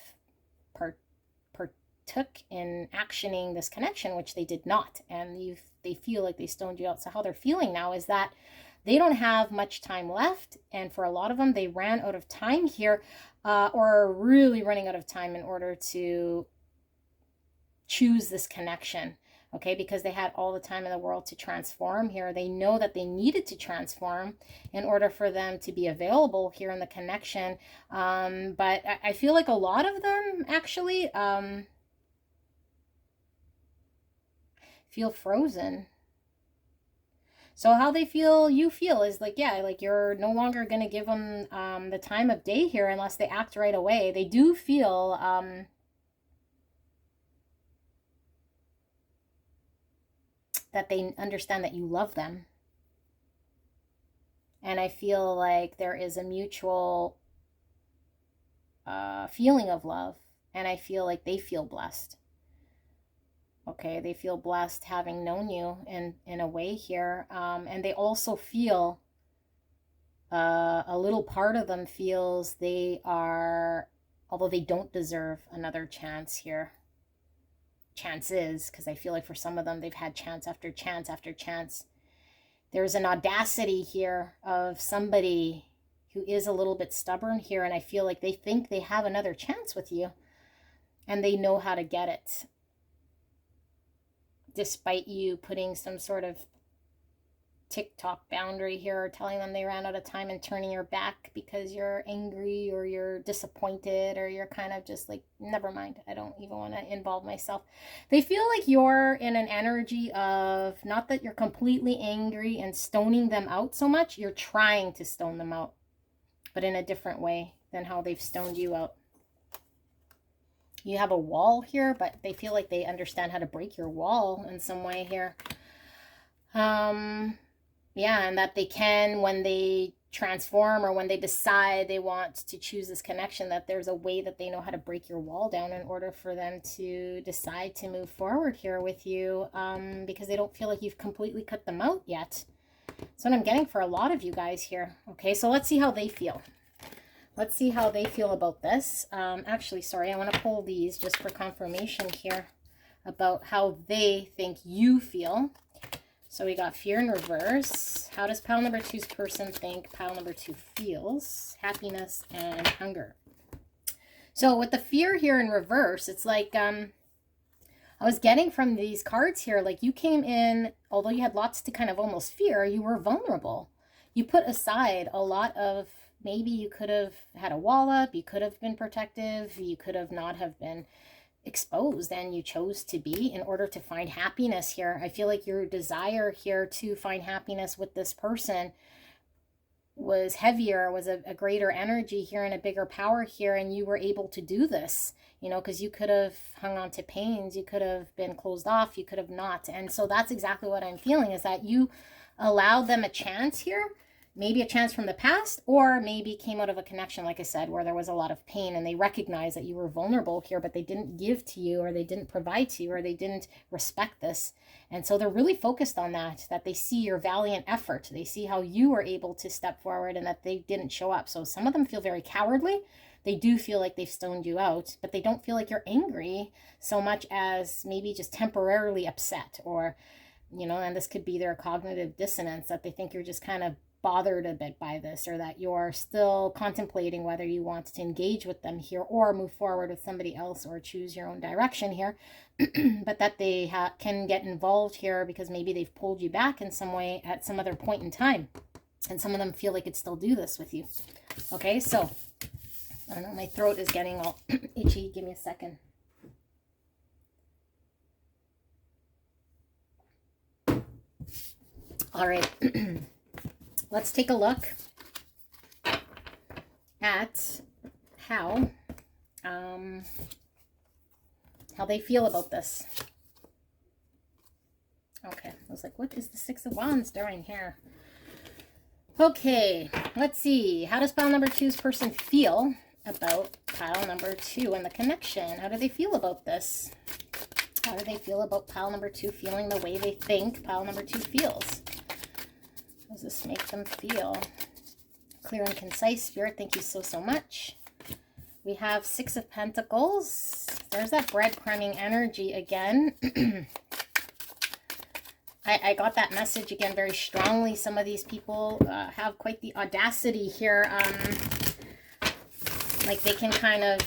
partook in actioning this connection, which they did not. And they feel like they stoned you out. So how they're feeling now is that they don't have much time left. And for a lot of them, they ran out of time here, or are really running out of time in order to choose this connection. Okay, because they had all the time in the world to transform here. They know that they needed to transform in order for them to be available here in the connection. But I feel like a lot of them actually feel frozen. So how they feel, you feel, is like, yeah, like you're no longer going to give them the time of day here unless they act right away. They do feel that they understand that you love them. And I feel like there is a mutual feeling of love. And I feel like they feel blessed. Okay, they feel blessed having known you in a way here. And they also feel, a little part of them feels they are, although they don't deserve another chance here. Chances, because I feel like for some of them, they've had chance after chance after chance. There's an audacity here of somebody who is a little bit stubborn here. And I feel like they think they have another chance with you. And they know how to get it. Despite you putting some sort of TikTok boundary here, or telling them they ran out of time and turning your back because you're angry or you're disappointed, or you're kind of just like, never mind, I don't even want to involve myself. They feel like you're in an energy of, not that you're completely angry and stoning them out so much, you're trying to stone them out, but in a different way than how they've stoned you out. You have a wall here, but they feel like they understand how to break your wall in some way here. Yeah, and that they can, when they transform or when they decide they want to choose this connection, that there's a way that they know how to break your wall down in order for them to decide to move forward here with you, because they don't feel like you've completely cut them out yet. That's what I'm getting for a lot of you guys here. Okay, so let's see how they feel. Let's see how they feel about this. Actually, sorry, I want to pull these just for confirmation here about how they think you feel. So we got fear in reverse. How does pile number two's person think pile number two feels? Happiness and hunger. So with the fear here in reverse, it's like, I was getting from these cards here, like you came in, although you had lots to kind of almost fear, you were vulnerable. You put aside a lot of, maybe you could have had a wall up, you could have been protective, you could have not have been exposed, and you chose to be in order to find happiness here. I feel like your desire here to find happiness with this person was heavier, was a greater energy here and a bigger power here, and you were able to do this, you know, because you could have hung on to pains, you could have been closed off, you could have not. And so that's exactly what I'm feeling, is that you allowed them a chance here, maybe a chance from the past, or maybe came out of a connection, like I said, where there was a lot of pain, and they recognized that you were vulnerable here, but they didn't give to you, or they didn't provide to you, or they didn't respect this. And so they're really focused on that they see your valiant effort. They see how you were able to step forward and that they didn't show up. So some of them feel very cowardly. they do feel like they've stoned you out, but they don't feel like you're angry so much as maybe just temporarily upset, or, you know, and this could be their cognitive dissonance, that they think you're just kind of bothered a bit by this, or that you're still contemplating whether you want to engage with them here or move forward with somebody else or choose your own direction here. But that they can get involved here because maybe they've pulled you back in some way at some other point in time, and some of them feel they could still do this with you. Okay, so I don't know, my throat is getting all itchy. Give me a second. All right. Let's take a look at how they feel about this. Okay, I was like, what is the Six of Wands doing here? Okay, let's see. How does pile number 2's person feel about pile number 2 and the connection? How do they feel about this? How do they feel about pile number 2 feeling the way they think pile number 2 feels? How does this make them feel? Clear and concise, Spirit, thank you so, so much. We have Six of Pentacles. There's that breadcrumbing energy again. I got that message again very strongly. Some of these people have quite the audacity here. Like they can kind of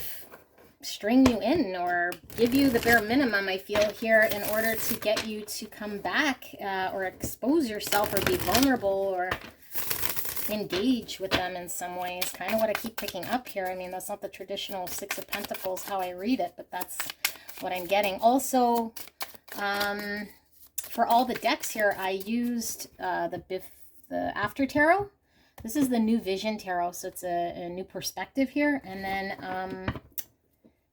string you in or give you the bare minimum, I feel here, in order to get you to come back or expose yourself or be vulnerable or engage with them in some ways. Kind of what I keep picking up here. I mean, that's not the traditional Six of Pentacles how I read it, but that's what I'm getting. Also, for all the decks here, I used the After Tarot. This is the New Vision Tarot, so it's a new perspective here. And then,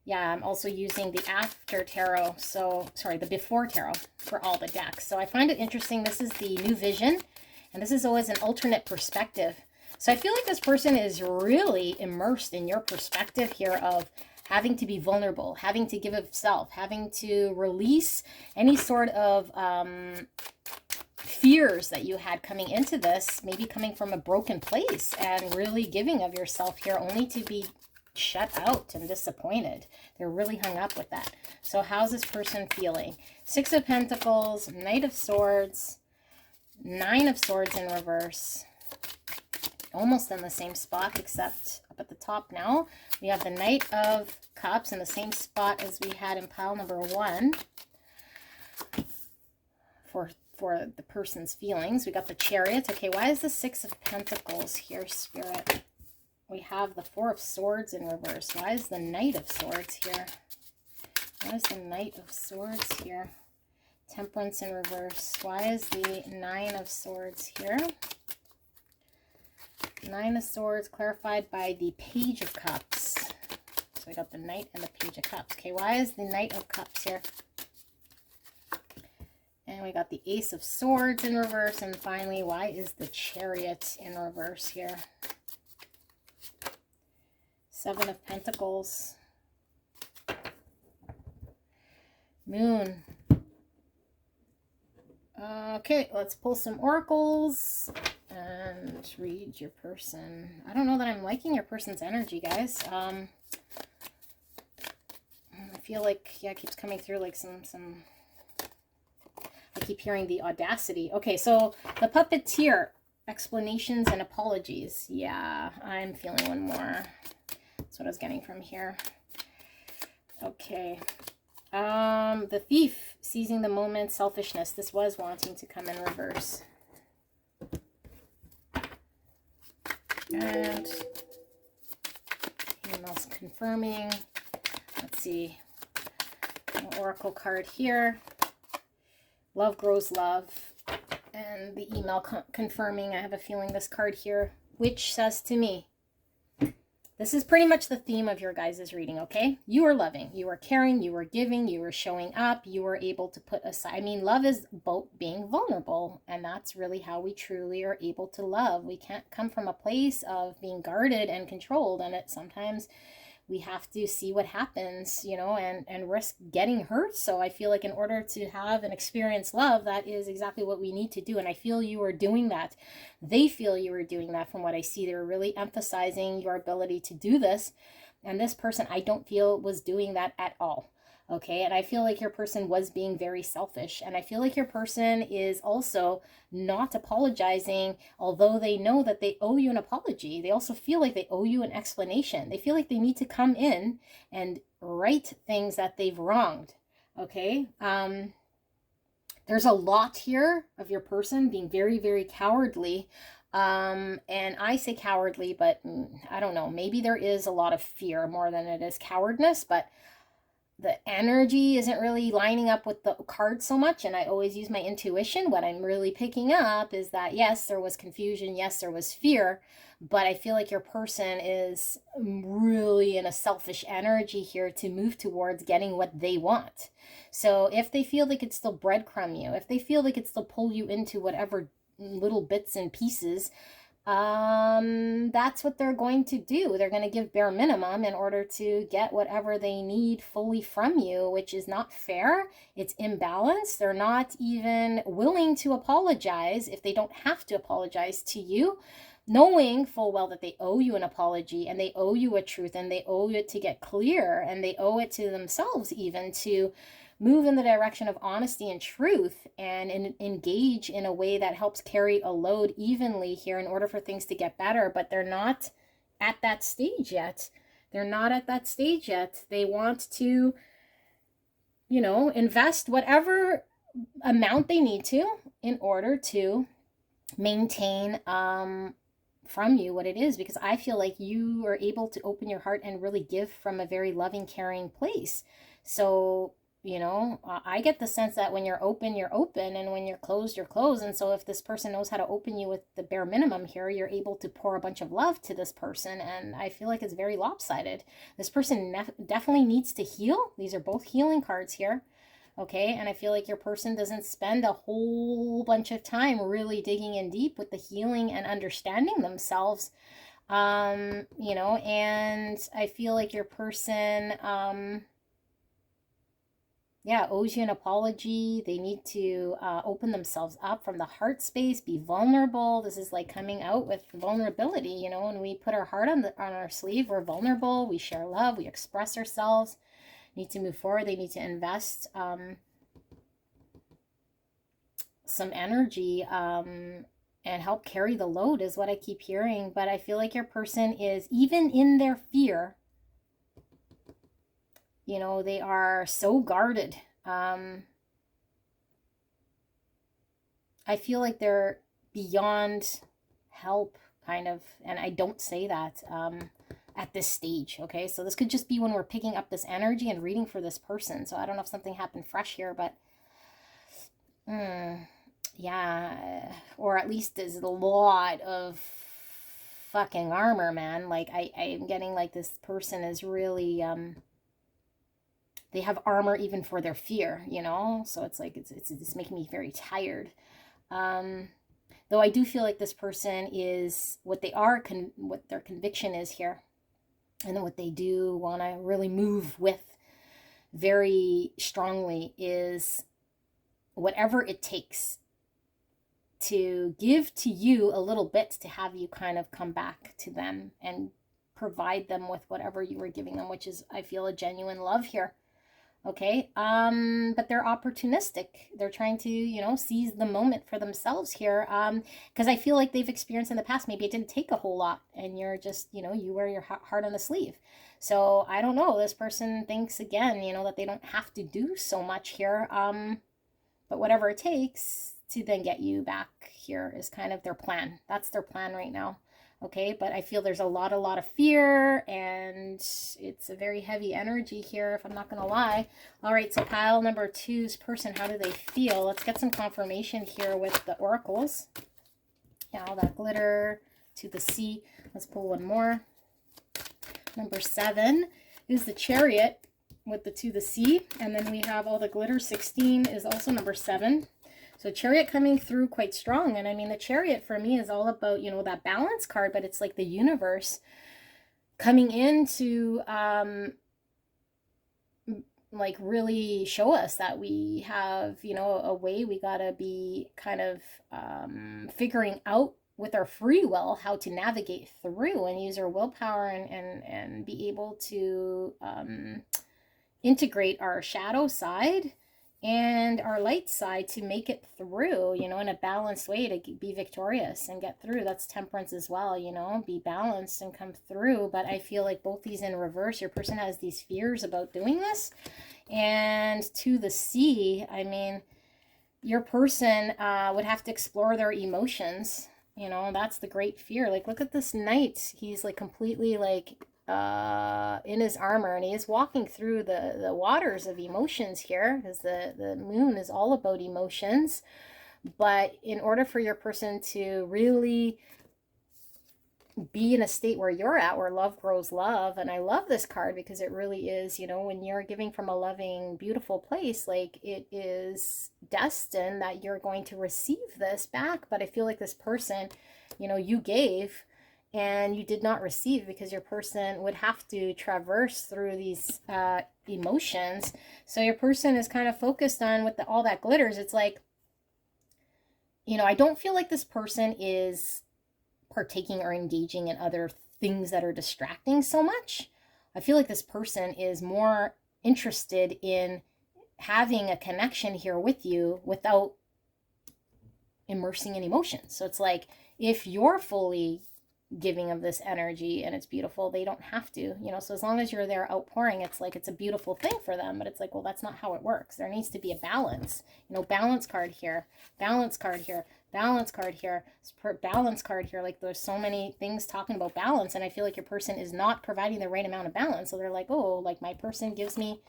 yeah, I'm also using the After Tarot, so, sorry, the Before Tarot for all the decks. So I find it interesting. This is the New Vision, and this is always an alternate perspective. So I feel like this person is really immersed in your perspective here of having to be vulnerable, having to give of self, having to release any sort of fears that you had coming into this, maybe coming from a broken place, and really giving of yourself here only to be shut out and disappointed. They're really hung up with that. So how's this person feeling? Six of Pentacles, Knight of Swords, Nine of Swords in reverse. Almost in the same spot, except up at the top now. We have the Knight of Cups in the same spot as we had in pile number 1 for the person's feelings. We got the Chariot. Okay, why is the Six of Pentacles here, Spirit? We have the Four of Swords in reverse. Why is the Knight of Swords here? Why is the Knight of Swords here? Temperance in reverse. Why is the Nine of Swords here? Nine of Swords clarified by the Page of Cups. So we got the Knight and the Page of Cups. Okay, why is the Knight of Cups here? And we got the Ace of Swords in reverse. And finally, why is the Chariot in reverse here? Seven of Pentacles. Moon. Okay, let's pull some oracles and read your person. I don't know that I'm liking your person's energy, guys. I feel like, yeah, it keeps coming through like some I keep hearing the audacity. Okay, so the Puppeteer, explanations and apologies. Yeah, I'm feeling one more. That's what I was getting from here. Okay. The Thief, seizing the moment, selfishness. This was wanting to come in reverse. And emails confirming. Let's see. An oracle card here. Love grows love. And the email confirming. I have a feeling this card here, which says to me, this is pretty much the theme of your guys' reading, okay? You are loving, you are caring, you are giving, you are showing up, you are able to put aside. I mean, love is about being vulnerable, and that's really how we truly are able to love. We can't come from a place of being guarded and controlled, and sometimes we have to see what happens, you know, and risk getting hurt. So I feel like in order to have and experience love, that is exactly what we need to do. And I feel you are doing that. They feel you are doing that from what I see. They're really emphasizing your ability to do this. And this person, I don't feel, was doing that at all. Okay, and I feel like your person was being very selfish. And I feel like your person is also not apologizing, although they know that they owe you an apology. They also feel like they owe you an explanation. They feel like they need to come in and right things that they've wronged. Okay, there's a lot here of your person being very, very cowardly. And I say cowardly, but I don't know, maybe there is a lot of fear more than it is cowardness, but the energy isn't really lining up with the card so much. And I always use my intuition. What I'm really picking up is that, yes, there was confusion. Yes, there was fear. But I feel like your person is really in a selfish energy here to move towards getting what they want. So if they feel they could still breadcrumb you, if they feel they could still pull you into whatever little bits and pieces, that's what they're going to do. They're going to give bare minimum in order to get whatever they need fully from you, which is not fair. It's imbalanced. They're not even willing to apologize if they don't have to apologize to you, knowing full well that they owe you an apology and they owe you a truth and they owe it to get clear and they owe it to themselves even to move in the direction of honesty and truth and engage in a way that helps carry a load evenly here in order for things to get better. But they're not at that stage yet. They're not at that stage yet. They want to, invest whatever amount they need to in order to maintain from you what it is, because I feel like you are able to open your heart and really give from a very loving, caring place. So I get the sense that when you're open, and when you're closed, you're closed. And so if this person knows how to open you with the bare minimum here, you're able to pour a bunch of love to this person. And I feel like it's very lopsided. This person definitely needs to heal. These are both healing cards here. Okay, and I feel like your person doesn't spend a whole bunch of time really digging in deep with the healing and understanding themselves. And I feel like your person, owes you an apology. They need to open themselves up from the heart space, be vulnerable. This is like coming out with vulnerability. When we put our heart on our sleeve, we're vulnerable. We share love. We express ourselves. Need to move forward. They need to invest some energy and help carry the load is what I keep hearing. But I feel like your person is, even in their fear, they are so guarded. I feel like they're beyond help, kind of, and I don't say that at this stage, okay? So this could just be when we're picking up this energy and reading for this person. So I don't know if something happened fresh here, but yeah, or at least there's a lot of fucking armor, man. Like I'm getting like this person is really they have armor even for their fear, so it's like it's making me very tired. Though I do feel like this person is what they are, what their conviction is here, and then what they do want to really move with very strongly is whatever it takes to give to you a little bit to have you kind of come back to them and provide them with whatever you were giving them, which is, I feel, a genuine love here. Okay, but they're opportunistic. They're trying to, seize the moment for themselves here. Because I feel like they've experienced in the past, maybe it didn't take a whole lot, and you're just, you wear your heart on the sleeve. So I don't know. This person thinks again, that they don't have to do so much here. But whatever it takes to then get you back here is kind of their plan. That's their plan right now. Okay, but I feel there's a lot of fear, and it's a very heavy energy here, if I'm not going to lie. All right, so pile number 2's person, how do they feel? Let's get some confirmation here with the oracles. Yeah, all that glitter to the sea. Let's pull one more. Number 7 is the Chariot with the to the sea, and then we have all the glitter. 16 is also number 7. So Chariot coming through quite strong. And I mean, the Chariot for me is all about, that balance card, but it's like the universe coming in to like really show us that we have, a way we got to be kind of figuring out with our free will how to navigate through and use our willpower and be able to integrate our shadow side and our light side to make it through, you know, in a balanced way to be victorious and get through. That's temperance as well, you know, be balanced and come through. But I feel like both these in reverse, your person has these fears about doing this. And to the C, I mean, your person would have to explore their emotions. You know, that's the great fear. Like, look at this knight. He's like completely like in his armor, and he is walking through the waters of emotions here, because the moon is all about emotions. But in order for your person to really be in a state where you're at, where love grows love, and I love this card because it really is, you know, when you're giving from a loving, beautiful place, like it is destined that you're going to receive this back. But I feel like this person, you know, you gave and you did not receive, because your person would have to traverse through these emotions. So your person is kind of focused on with all that glitters. It's like, you know, I don't feel like this person is partaking or engaging in other things that are distracting so much. I feel like this person is more interested in having a connection here with you without immersing in emotions. So it's like, if you're fully giving of this energy and it's beautiful, they don't have to, you know. So as long as you're there outpouring, it's like it's a beautiful thing for them. But it's like, well, that's not how it works. There needs to be a balance, you know. Balance card here, balance card here, balance card here, balance card here. Like, there's so many things talking about balance, and I feel like your person is not providing the right amount of balance. So they're like, oh, like my person gives me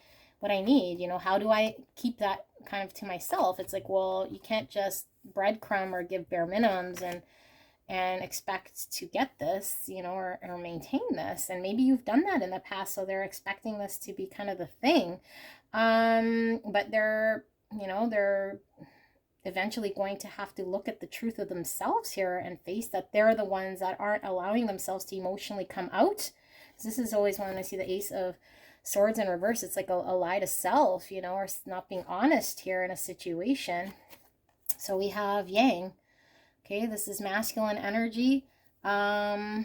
what I need, you know, how do I keep that kind of to myself? It's like, well, you can't just breadcrumb or give bare minimums and expect to get this, you know, or maintain this. And maybe you've done that in the past, so they're expecting this to be kind of the thing. But they're, you know, they're eventually going to have to look at the truth of themselves here and face that they're the ones that aren't allowing themselves to emotionally come out. This is always when I see the Ace of Swords in reverse, it's like a lie to self, you know, or not being honest here in a situation. So we have Yang. Okay, this is masculine energy. Yeah,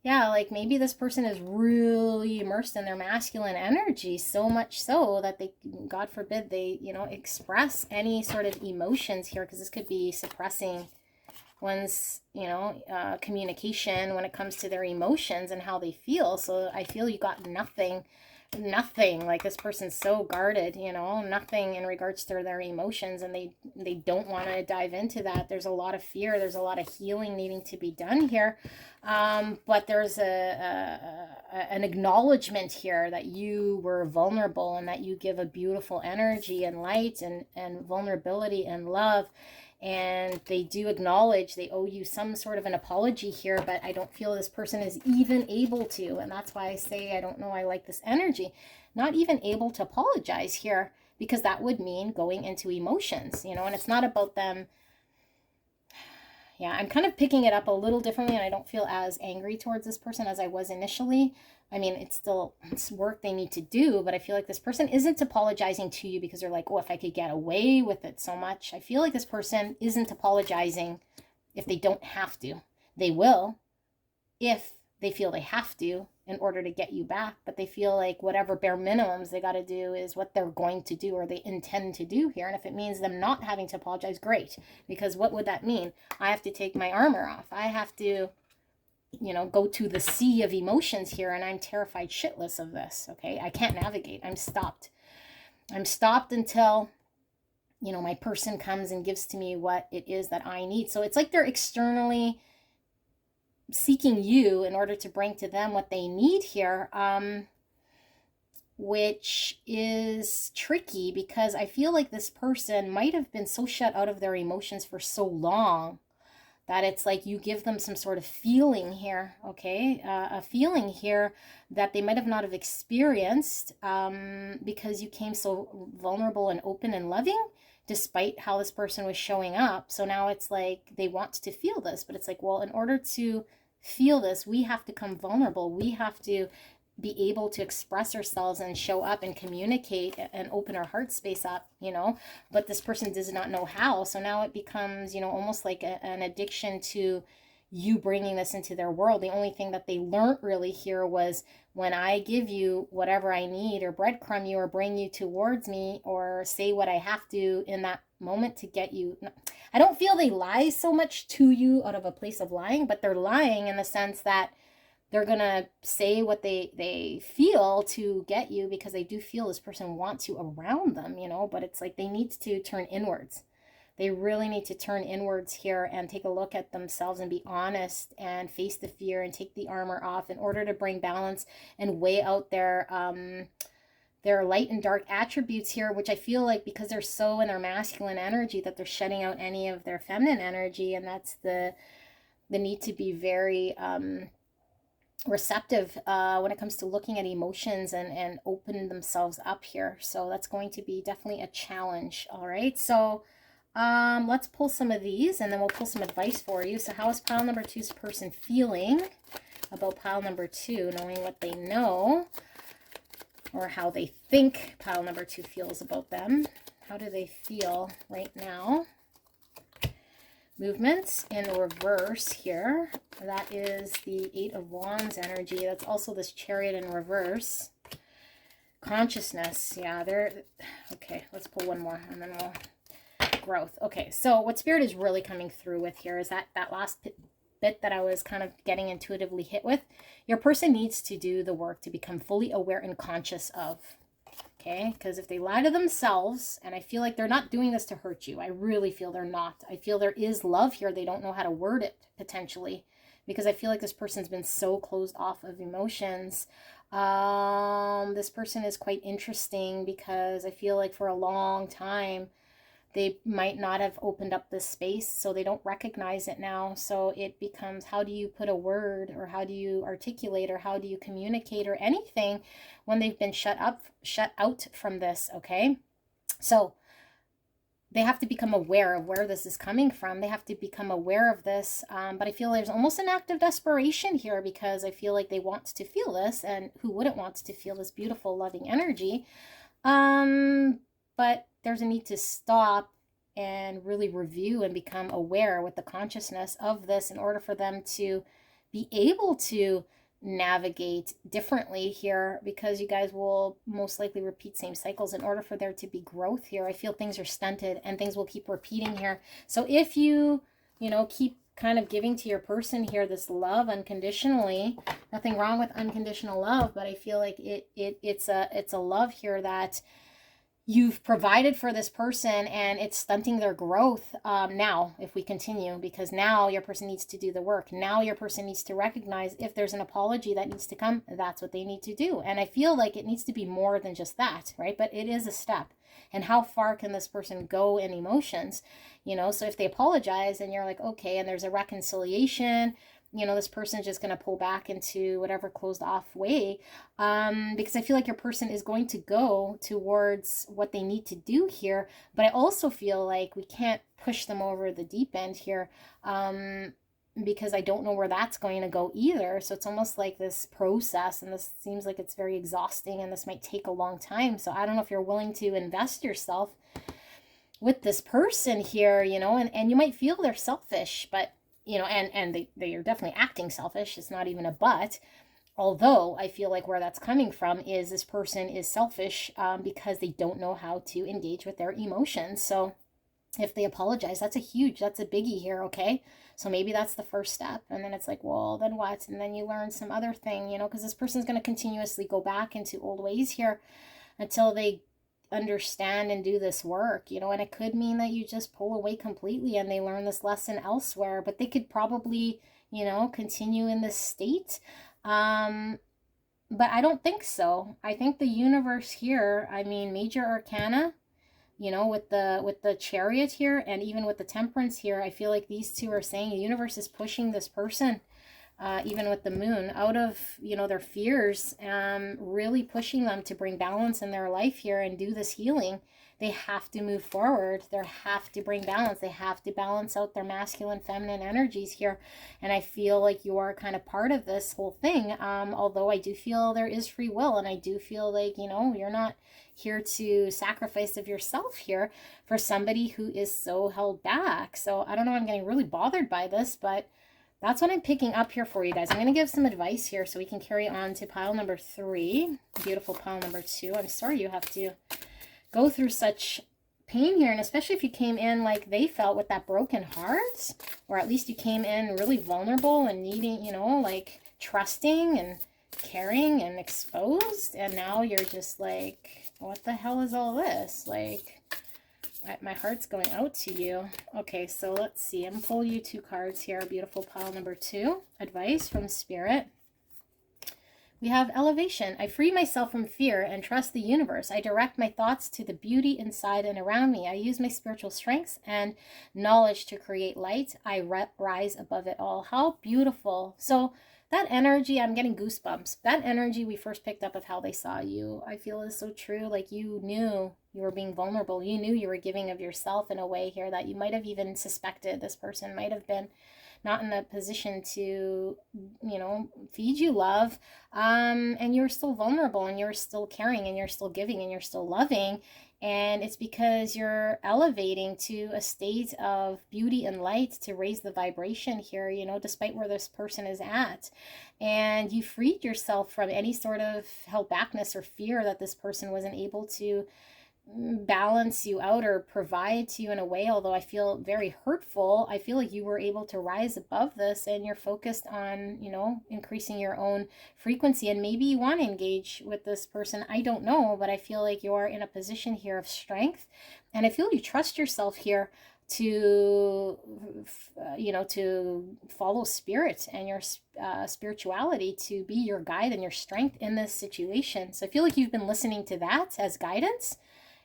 like maybe this person is really immersed in their masculine energy, so much so that they, God forbid, they, you know, express any sort of emotions here, because this could be suppressing one's, you know, communication when it comes to their emotions and how they feel. So I feel you got nothing, like this person's so guarded, you know, nothing in regards to their emotions, and they don't want to dive into that. There's a lot of fear, there's a lot of healing needing to be done here, but there's an acknowledgement here that you were vulnerable and that you give a beautiful energy and light and vulnerability and love. And they do acknowledge they owe you some sort of an apology here, but I don't feel this person is even able to. And that's why I say, I don't know, I like this energy. Not even able to apologize here, because that would mean going into emotions, you know, and it's not about them. Yeah, I'm kind of picking it up a little differently, and I don't feel as angry towards this person as I was initially. I mean, it's work they need to do, but I feel like this person isn't apologizing to you because they're like, oh, if I could get away with it so much. I feel like this person isn't apologizing if they don't have to. They will if they feel they have to in order to get you back, but they feel like whatever bare minimums they got to do is what they're going to do or they intend to do here. And if it means them not having to apologize, great, because what would that mean? I have to take my armor off. I have to, you know, go to the sea of emotions here, and I'm terrified shitless of this. Okay, I can't navigate. I'm stopped until, you know, my person comes and gives to me what it is that I need. So it's like they're externally seeking you in order to bring to them what they need here, which is tricky, because I feel like this person might have been so shut out of their emotions for so long that it's like you give them some sort of feeling here, okay? A feeling here that they might have not have experienced, because you came so vulnerable and open and loving, despite how this person was showing up. So now it's like they want to feel this, but it's like, well, in order to feel this, we have to come vulnerable. We have to be able to express ourselves and show up and communicate and open our heart space up, but this person does not know how. So now it becomes, almost like an addiction to you bringing this into their world. The only thing that they learned really here was, when I give you whatever I need or breadcrumb you or bring you towards me or say what I have to in that moment to get you. I don't feel they lie so much to you out of a place of lying, but they're lying in the sense that they're going to say what they feel to get you, because they do feel this person wants you around them, but it's like they need to turn inwards. They really need to turn inwards here and take a look at themselves and be honest and face the fear and take the armor off in order to bring balance and weigh out their light and dark attributes here, which I feel like because they're so in their masculine energy that they're shutting out any of their feminine energy. And that's the need to be very receptive when it comes to looking at emotions and open themselves up here. So that's going to be definitely a challenge. All right. So let's pull some of these and then we'll pull some advice for you. So how is pile number 2's person feeling about pile number 2, knowing what they know or how they think pile number 2 feels about them? How do they feel right now? Movements in reverse here. That is the 8 of Wands energy. That's also this Chariot in reverse. Consciousness. Yeah, they're... Okay, let's pull one more and then we'll... Growth. Okay, so what Spirit is really coming through with here is that last bit that I was kind of getting intuitively hit with. Your person needs to do the work to become fully aware and conscious of. Okay, because if they lie to themselves, and I feel like they're not doing this to hurt you. I really feel they're not. I feel there is love here. They don't know how to word it, potentially, because I feel like this person's been so closed off of emotions. This person is quite interesting because I feel like for a long time, they might not have opened up this space, so they don't recognize it now. So it becomes, how do you put a word, or how do you articulate, or how do you communicate, or anything when they've been shut out from this, okay? So they have to become aware of where this is coming from. They have to become aware of this. But I feel there's almost an act of desperation here, because I feel like they want to feel this, and who wouldn't want to feel this beautiful, loving energy? But there's a need to stop and really review and become aware with the consciousness of this in order for them to be able to navigate differently here, because you guys will most likely repeat same cycles in order for there to be growth here. I feel things are stunted and things will keep repeating here. So if you keep kind of giving to your person here this love unconditionally, nothing wrong with unconditional love, but I feel like it's a love here that you've provided for this person, and it's stunting their growth now if we continue, because now your person needs to do the work. Now your person needs to recognize if there's an apology that needs to come, that's what they need to do. And I feel like it needs to be more than just that, right? But it is a step. And how far can this person go in emotions? So if they apologize and you're like, okay, and there's a reconciliation, this person is just going to pull back into whatever closed off way, because I feel like your person is going to go towards what they need to do here. But I also feel like we can't push them over the deep end here, because I don't know where that's going to go either. So it's almost like this process, and this seems like it's very exhausting, and this might take a long time. So I don't know if you're willing to invest yourself with this person here, and you might feel they're selfish, but and they are definitely acting selfish. It's not even a but. Although I feel like where that's coming from is this person is selfish because they don't know how to engage with their emotions. So if they apologize, that's a biggie here, okay? So maybe that's the first step. And then it's like, well, then what? And then you learn some other thing, because this person's going to continuously go back into old ways here until they understand and do this work, and it could mean that you just pull away completely and they learn this lesson elsewhere, but they could probably, continue in this state. But I don't think so. I think the universe here, major arcana, with the Chariot here, and even with the Temperance here, I feel like these two are saying the universe is pushing this person, even with the Moon, out of, their fears, really pushing them to bring balance in their life here and do this healing. they have to move forward. They have to bring balance. They have to balance out their masculine, feminine energies here. And I feel like you are kind of part of this whole thing. Although I do feel there is free will, and I do feel like, you know, you're not here to sacrifice of yourself here for somebody who is so held back. So I don't know, I'm getting really bothered by this, but that's what I'm picking up here for you guys. I'm going to give some advice here so we can carry on to pile number 3. Beautiful pile number 2. I'm sorry you have to go through such pain here, and especially if you came in like they felt with that broken heart, or at least you came in really vulnerable and needing, you know, like trusting and caring and exposed, and now you're just like, what the hell is all this? Like, my heart's going out to you. Okay, so let's see. I'm going to pull you 2 cards here. Beautiful pile number 2. Advice from Spirit. We have elevation. I free myself from fear and trust the universe. I direct my thoughts to the beauty inside and around me. I use my spiritual strengths and knowledge to create light. I rise above it all. How beautiful. So that energy, I'm getting goosebumps. That energy we first picked up of how they saw you, I feel is so true. Like, you knew you were being vulnerable. You knew you were giving of yourself in a way here that you might have even suspected this person might have been not in a position to, you know, feed you love. And you're still vulnerable, and you're still caring, and you're still giving, and you're still loving. And it's because you're elevating to a state of beauty and light to raise the vibration here, you know, despite where this person is at. And you freed yourself from any sort of held backness or fear that this person wasn't able to balance you out or provide to you in a way. Although I feel very hurtful, I feel like you were able to rise above this, and you're focused on, you know, increasing your own frequency. And maybe you want to engage with this person, I don't know, but I feel like you're in a position here of strength, and I feel you trust yourself here to you know, to follow spirit and your spirituality to be your guide and your strength in this situation. So I feel like you've been listening to that as guidance,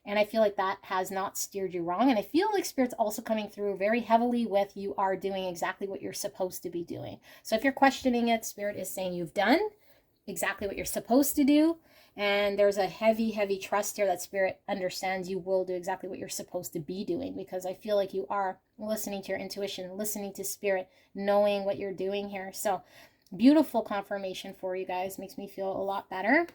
and I feel like that has not steered you wrong. And I feel like Spirit's also coming through very heavily with you are doing exactly what you're supposed to be doing. So if you're questioning it, Spirit is saying you've done exactly what you're supposed to do. And there's a heavy, heavy trust here that Spirit understands you will do exactly what you're supposed to be doing, because I feel like you are listening to your intuition, listening to Spirit, knowing what you're doing here. So beautiful confirmation for you guys. Makes me feel a lot better.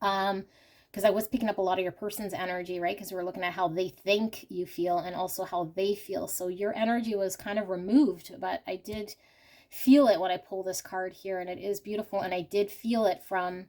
Because I was picking up a lot of your person's energy, right? Because we're looking at how they think you feel and also how they feel. So your energy was kind of removed, but I did feel it when I pull this card here, and it is beautiful. And I did feel it from,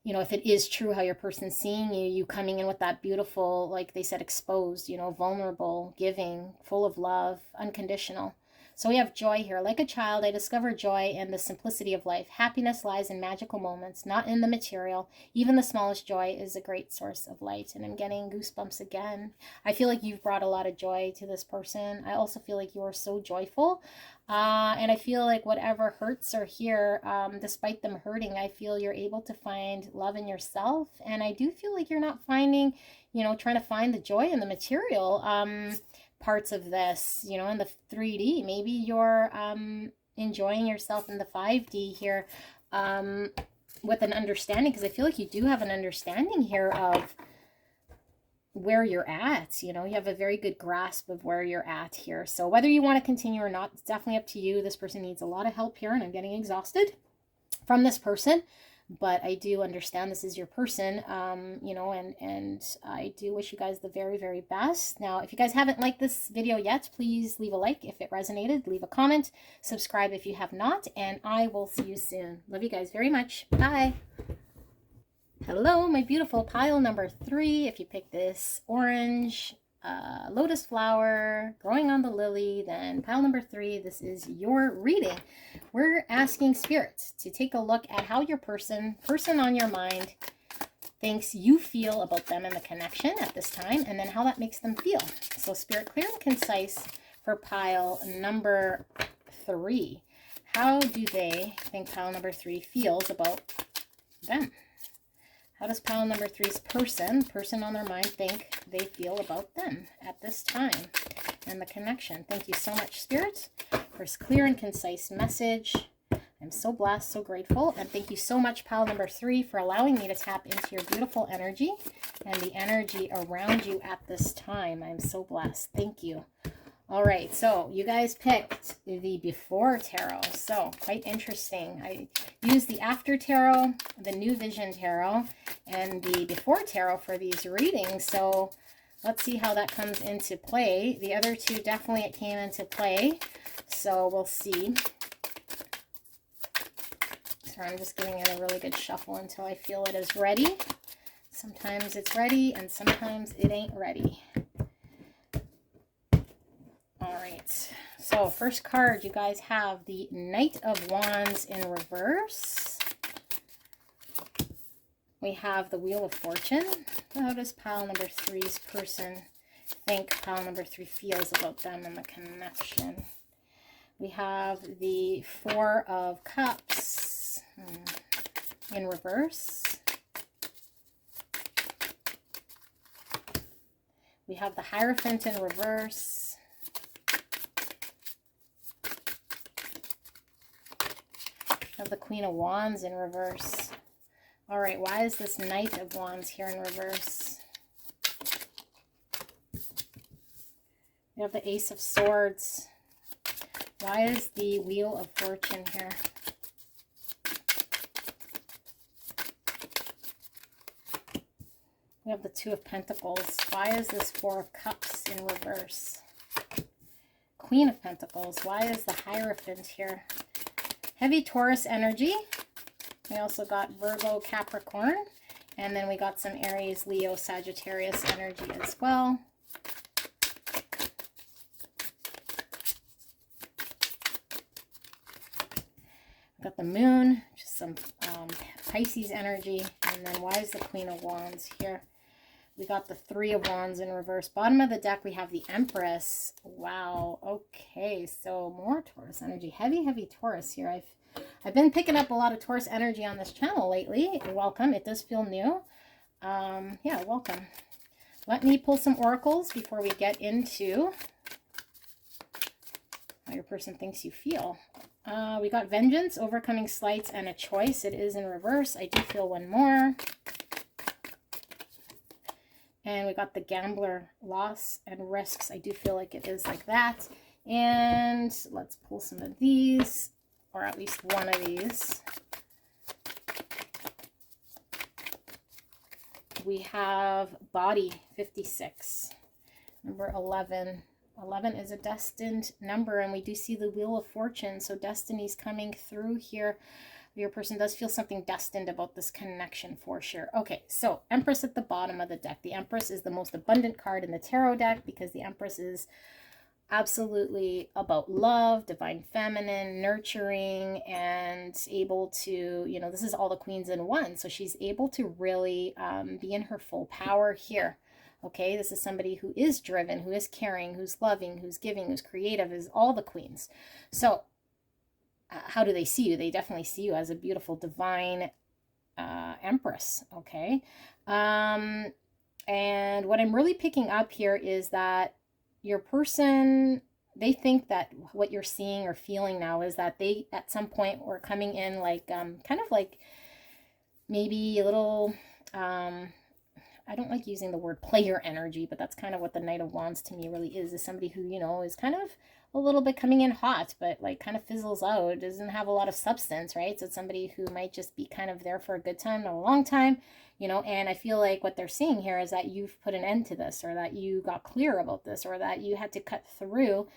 you know, if it is true how your person's seeing you, you coming in with that beautiful, like they said, exposed, you know, vulnerable, giving, full of love, unconditional. So we have joy here. Like a child, I discover joy in the simplicity of life. Happiness lies in magical moments, not in the material. Even the smallest joy is a great source of light. And I'm getting goosebumps again. I feel like you've brought a lot of joy to this person. I also feel like you are so joyful. And I feel like whatever hurts are here, despite them hurting, I feel you're able to find love in yourself. And I do feel like you're not finding, you know, trying to find the joy in the material parts of this, you know, in the 3D. Maybe you're enjoying yourself in the 5D here with an understanding, because I feel like you do have an understanding here of where you're at. You know, you have a very good grasp of where you're at here. So whether you want to continue or not, it's definitely up to you. This person needs a lot of help here, and I'm getting exhausted from this person. But I do understand this is your person, you know, and I do wish you guys the very, very best. Now, if you guys haven't liked this video yet, please leave a like if it resonated. Leave a comment. Subscribe if you have not. And I will see you soon. Love you guys very much. Bye. Hello, my beautiful pile number 3. If you pick this orange lotus flower growing on the lily, then pile number 3, this is your reading. We're asking Spirit to take a look at how your person on your mind thinks you feel about them and the connection at this time, and then how that makes them feel. So Spirit, clear and concise for pile number 3. How do they think pile number 3 feels about them? How does pile number 3's person on their mind, think they feel about them at this time and the connection? Thank you so much, Spirit, for this clear and concise message I'm so blessed, so grateful. And thank you so much, pile number 3, for allowing me to tap into your beautiful energy and the energy around you at this time. I'm so blessed. Thank you. All right, so you guys picked the before tarot. So quite interesting. I used the after tarot, the new vision tarot, and the before tarot for these readings. So let's see how that comes into play. The other two definitely it came into play. So we'll see. So I'm just giving it a really good shuffle until I feel it is ready. Sometimes it's ready and sometimes it ain't ready. All right, so first card, you guys have the Knight of Wands in reverse. We have the Wheel of Fortune. How does pile number 3's person think pile number 3 feels about them and the connection? We have the Four of Cups in reverse. We have the Hierophant in reverse. Of the Queen of Wands in reverse. All right, why is this Knight of Wands here in reverse? We have the Ace of Swords. Why is the Wheel of Fortune here? We have the Two of Pentacles. Why is this Four of Cups in reverse? Queen of Pentacles. Why is the Hierophant here? Heavy Taurus energy. We also got Virgo, Capricorn. And then we got some Aries, Leo, Sagittarius energy as well. Got the Moon, just some Pisces energy. And then why is the Queen of Wands here? We got the Three of Wands in reverse. Bottom of the deck, we have the Empress. Wow. Okay, so more Taurus energy. Heavy, heavy Taurus here. I've been picking up a lot of Taurus energy on this channel lately. Welcome. It does feel new. Yeah, welcome. Let me pull some oracles before we get into how your person thinks you feel. We got Vengeance, Overcoming Slights, and a Choice. It is in reverse. I do feel one more. And we got the Gambler, Loss and Risks. I do feel like it is like that. And let's pull some of these, or at least one of these. We have Body, 56. Number 11. 11 is a destined number, and we do see the Wheel of Fortune. So destiny's coming through here. Your person does feel something destined about this connection for sure. Okay, so Empress at the bottom of the deck. The Empress is the most abundant card in the tarot deck because the Empress is absolutely about love, divine feminine, nurturing, and able to, you know, this is all the queens in one. So she's able to really be in her full power here. Okay, this is somebody who is driven, who is caring, who's loving, who's giving, who's creative, is all the queens. So how do they see you? They definitely see you as a beautiful divine empress. Okay. And what I'm really picking up here is that your person, they think that what you're seeing or feeling now is that they at some point were coming in like kind of like maybe a little I don't like using the word player energy, but that's kind of what the Knight of Wands to me really is somebody who, you know, is kind of a little bit coming in hot, but like kind of fizzles out, doesn't have a lot of substance, right? So it's somebody who might just be kind of there for a good time, not a long time, you know, and I feel like what they're seeing here is that you've put an end to this, or that you got clear about this, or that you had to cut through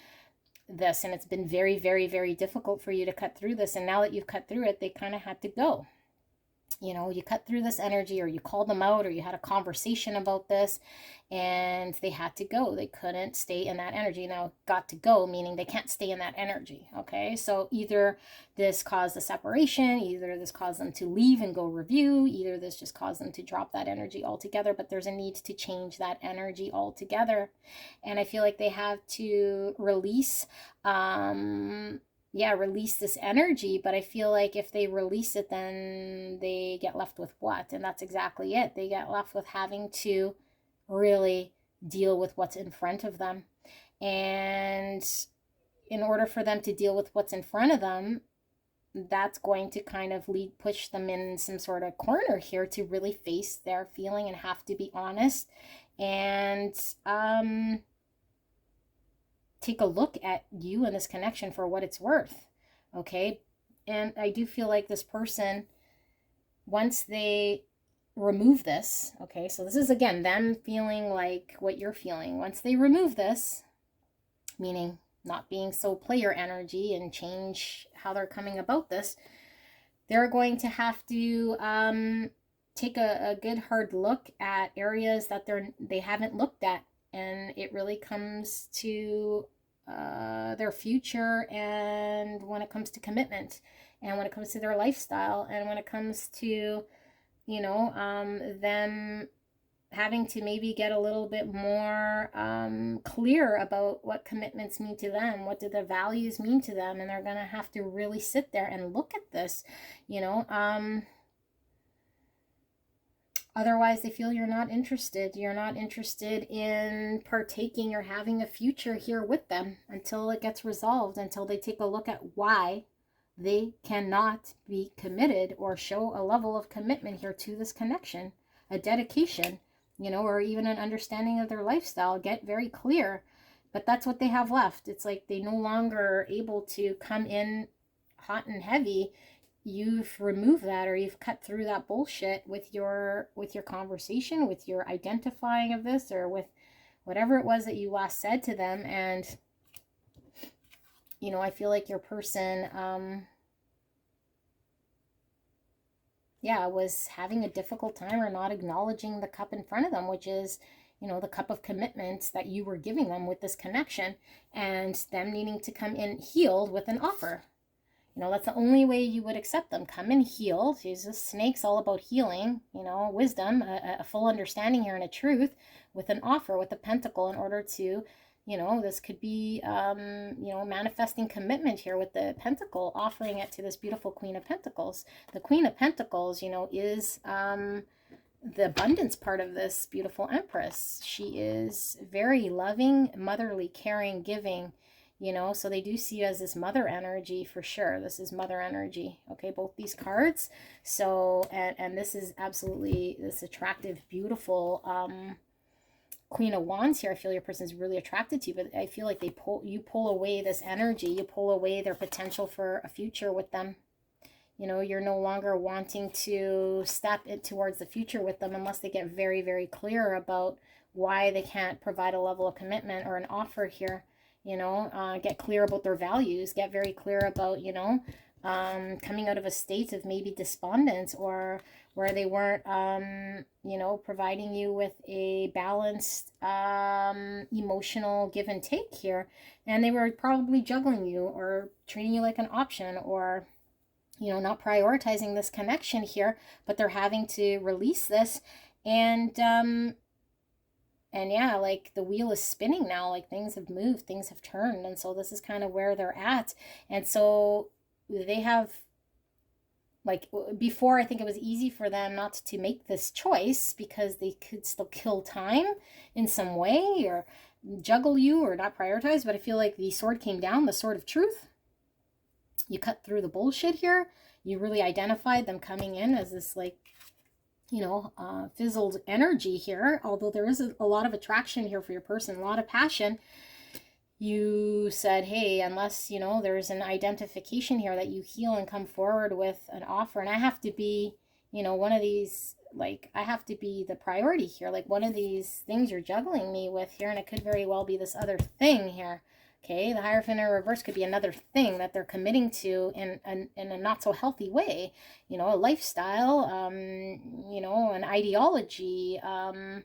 this, and it's been very, very, very difficult for you to cut through this, and now that you've cut through it, they kind of had to go. You know, you cut through this energy, or you called them out, or you had a conversation about this, and they had to go. They couldn't stay in that energy. Now, got to go, meaning they can't stay in that energy, okay? So either this caused a separation, either this caused them to leave and go review, either this just caused them to drop that energy altogether, but there's a need to change that energy altogether. And I feel like they have to release, release this energy, but I feel like if they release it, then they get left with what? And that's exactly it. They get left with having to really deal with what's in front of them. And in order for them to deal with what's in front of them, that's going to kind of push them in some sort of corner here to really face their feeling and have to be honest and take a look at you and this connection for what it's worth. Okay. And I do feel like this person, once they remove this, okay, so this is again them feeling like what you're feeling. Once they remove this, meaning not being so player energy and change how they're coming about this, they're going to have to take a good hard look at areas that they haven't looked at, and it really comes to their future, and when it comes to commitment, and when it comes to their lifestyle, and when it comes to, you know, them having to maybe get a little bit more clear about what commitments mean to them, what do the values mean to them, and they're gonna have to really sit there and look at this, you know. Otherwise, they feel you're not interested. You're not interested in partaking or having a future here with them until it gets resolved, until they take a look at why they cannot be committed or show a level of commitment here to this connection, a dedication, you know, or even an understanding of their lifestyle. Get very clear. But that's what they have left. It's like they no longer are able to come in hot and heavy. You've removed that, or you've cut through that bullshit with your conversation, with your identifying of this, or with whatever it was that you last said to them. And, you know, I feel like your person, yeah, was having a difficult time or not acknowledging the cup in front of them, which is, you know, the cup of commitment that you were giving them with this connection, and them needing to come in healed with an offer. You know, that's the only way you would accept them. Come in healed. Jesus, snake's all about healing, you know, wisdom, a full understanding here and a truth, with an offer, with a pentacle, in order to, you know, this could be, you know, manifesting commitment here with the pentacle, offering it to this beautiful Queen of Pentacles. The Queen of Pentacles, you know, is the abundance part of this beautiful Empress. She is very loving, motherly, caring, giving, you know, so they do see you as this mother energy for sure. This is mother energy, okay, both these cards. So, and this is absolutely this attractive, beautiful Queen of Wands here. I feel your person is really attracted to you, but I feel like you pull away this energy, you pull away their potential for a future with them. You know, you're no longer wanting to step it towards the future with them unless they get very, very clear about why they can't provide a level of commitment or an offer here. You know, get clear about their values, get very clear about, you know, coming out of a state of maybe despondence, or where they weren't, you know, providing you with a balanced emotional give and take here. And they were probably juggling you or treating you like an option, or, you know, not prioritizing this connection here, but they're having to release this. And yeah, like the wheel is spinning now, like things have moved, things have turned. And so this is kind of where they're at. And so they have, like before, I think it was easy for them not to make this choice because they could still kill time in some way or juggle you or not prioritize. But I feel like the sword came down, the sword of truth. You cut through the bullshit here. You really identified them coming in as this, like, you know, fizzled energy here. Although there is a lot of attraction here for your person, a lot of passion. You said, hey, unless, you know, there's an identification here that you heal and come forward with an offer. And I have to be, you know, one of these, like, I have to be the priority here. Like one of these things you're juggling me with here. And it could very well be this other thing here. Okay, the Hierophant in reverse could be another thing that they're committing to in a not so healthy way. You know, a lifestyle, you know, an ideology, a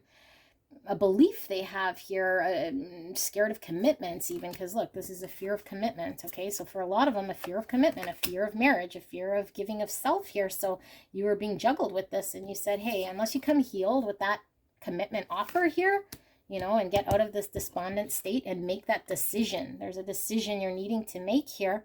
belief they have here, scared of commitments even, because look, this is a fear of commitment. Okay, so for a lot of them, a fear of commitment, a fear of marriage, a fear of giving of self here. So you were being juggled with this, and you said, hey, unless you come healed with that commitment offer here, you know, and get out of this despondent state and make that decision. There's a decision you're needing to make here,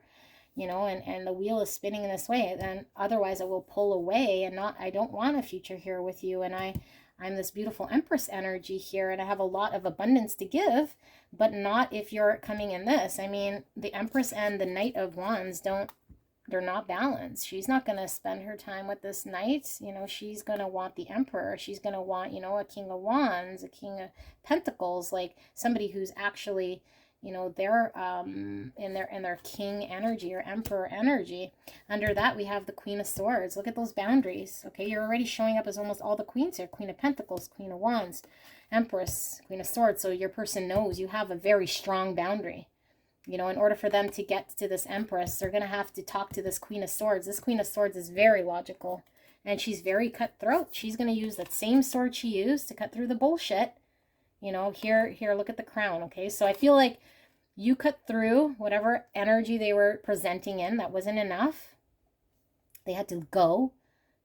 you know, and the wheel is spinning in this way. Then otherwise I will pull away and I don't want a future here with you. And I'm this beautiful Empress energy here, and I have a lot of abundance to give, but not if you're coming in this. I mean, the Empress and the Knight of Wands don't they're not balanced. She's not going to spend her time with this knight. You know, she's going to want the emperor. She's going to want, you know, a king of wands, a king of pentacles, like somebody who's actually, you know, they're in their king energy or emperor energy. Under that, we have the Queen of Swords. Look at those boundaries. Okay, you're already showing up as almost all the queens here. Queen of Pentacles, Queen of Wands, Empress, Queen of Swords. So your person knows you have a very strong boundary. You know, in order for them to get to this Empress, they're going to have to talk to this Queen of Swords. This Queen of Swords is very logical, and she's very cutthroat. She's going to use that same sword she used to cut through the bullshit. You know, here, look at the crown, okay? So I feel like you cut through whatever energy they were presenting in. That wasn't enough. They had to go.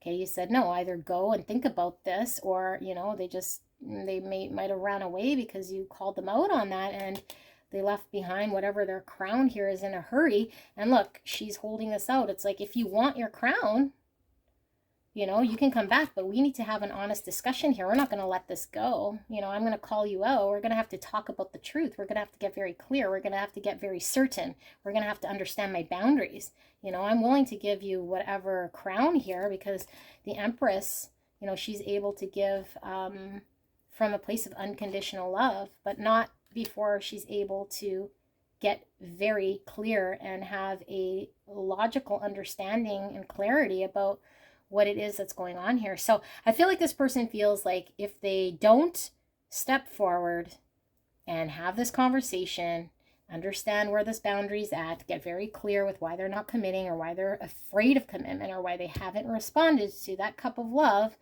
Okay, you said, no, either go and think about this, or, you know, they might have ran away because you called them out on that, and they left behind whatever their crown here is in a hurry. And look, she's holding this out. It's like, if you want your crown, you know, you can come back, but we need to have an honest discussion here. We're not going to let this go. You know, I'm going to call you out. We're going to have to talk about the truth. We're going to have to get very clear. We're going to have to get very certain. We're going to have to understand my boundaries. You know, I'm willing to give you whatever crown here, because the Empress, you know, she's able to give from a place of unconditional love, but not before she's able to get very clear and have a logical understanding and clarity about what it is that's going on here. So I feel like this person feels like if they don't step forward and have this conversation, understand where this boundary's at, get very clear with why they're not committing, or why they're afraid of commitment, or why they haven't responded to that cup of love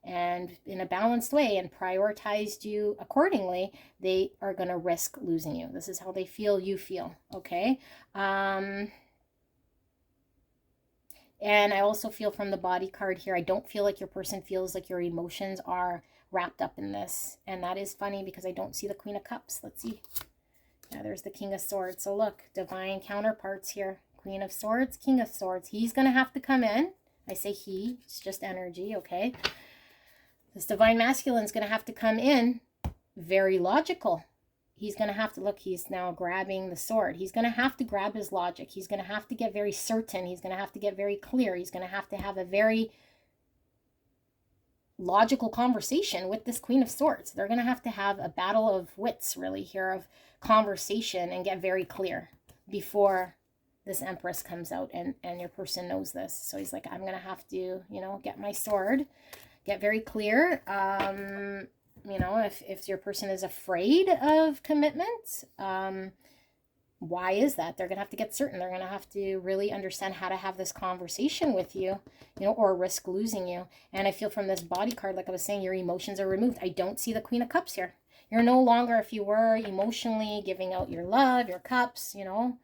and in a balanced way and prioritized you accordingly, they are going to risk losing you. This is how they feel you feel, okay? And I also feel from the body card here, I don't feel like your person feels like your emotions are wrapped up in this. And that is funny because I don't see the Queen of Cups. Let's see. Yeah, there's the King of Swords. So look, divine counterparts here. Queen of Swords, King of Swords. He's going to have to come in. I say he, it's just energy, okay? This divine masculine is going to have to come in very logical. He's going to have to, look, he's now grabbing the sword. He's going to have to grab his logic. He's going to have to get very certain. He's going to have to get very clear. He's going to have a very logical conversation with this Queen of Swords. They're going to have a battle of wits, really, here, of conversation, and get very clear before this Empress comes out, and your person knows this. So he's like, I'm going to have to, you know, get my sword, get very clear. You know, if your person is afraid of commitment, why is that? They're going to have to get certain. They're going to have to really understand how to have this conversation with you, you know, or risk losing you. And I feel from this body card, like I was saying, your emotions are removed. I don't see the Queen of Cups here. You're no longer, if you were emotionally giving out your love, your cups, you know,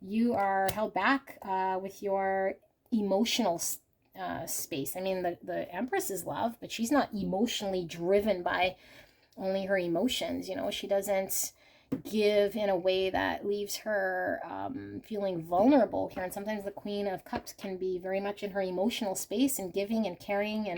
you are held back with your emotional space. I mean, the Empress is love, but she's not emotionally driven by only her emotions. You know, she doesn't give in a way that leaves her feeling vulnerable here. And sometimes the Queen of Cups can be very much in her emotional space and giving and caring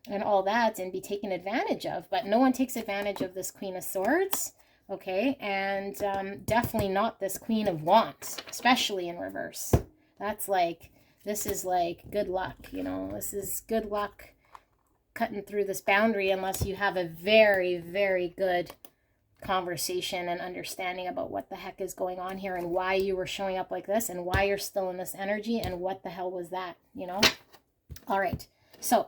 and all that, and be taken advantage of. But no one takes advantage of this Queen of Swords, okay? And definitely not this Queen of Wands, especially in reverse. That's like, this is like good luck, you know. This is good luck cutting through this boundary, unless you have a very, very good conversation and understanding about what the heck is going on here, and why you were showing up like this, and why you're still in this energy, and what the hell was that, you know? All right, so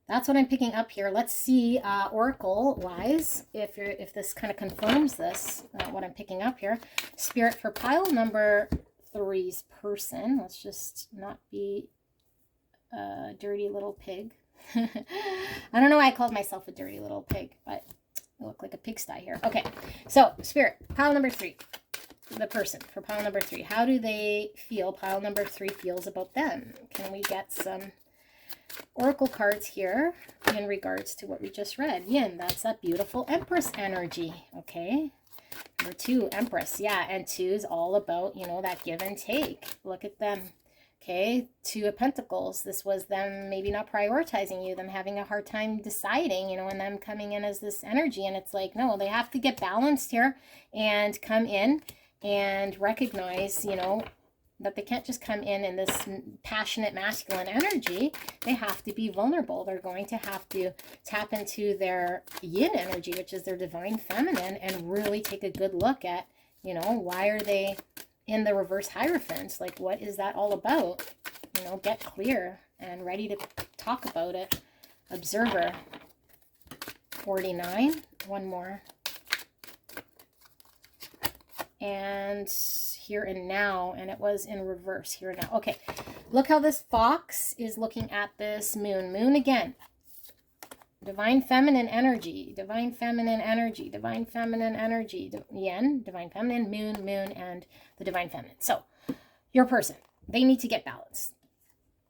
that's what I'm picking up here. Let's see, oracle wise, if this kind of confirms this, what I'm picking up here. Spirit, for pile number 3's person, let's just not be a dirty little pig. I don't know why I called myself a dirty little pig, but I look like a pigsty here. Okay, so Spirit, pile number 3, the person for pile number 3. How do they feel? Pile number 3 feels about them. Can we get some oracle cards here in regards to what we just read? Yin, that's that beautiful Empress energy. Okay, number 2, Empress. Yeah, and 2 is all about, you know, that give and take. Look at them. Okay, 2 of Pentacles. This was them maybe not prioritizing you, them having a hard time deciding, you know, and them coming in as this energy. And it's like, no, they have to get balanced here and come in and recognize, you know, that they can't just come in this passionate masculine energy. They have to be vulnerable. They're going to have to tap into their yin energy, which is their divine feminine, and really take a good look at, you know, why are they in the reverse Hierophant? Like, what is that all about? You know, get clear and ready to talk about it. Observer. 49. One more. And here and now, and it was in reverse, here and now. Okay, look how this fox is looking at this moon. Moon again. Divine feminine energy, divine feminine energy, divine feminine energy. Yin, divine feminine, moon, moon, and the divine feminine. So, your person, they need to get balanced.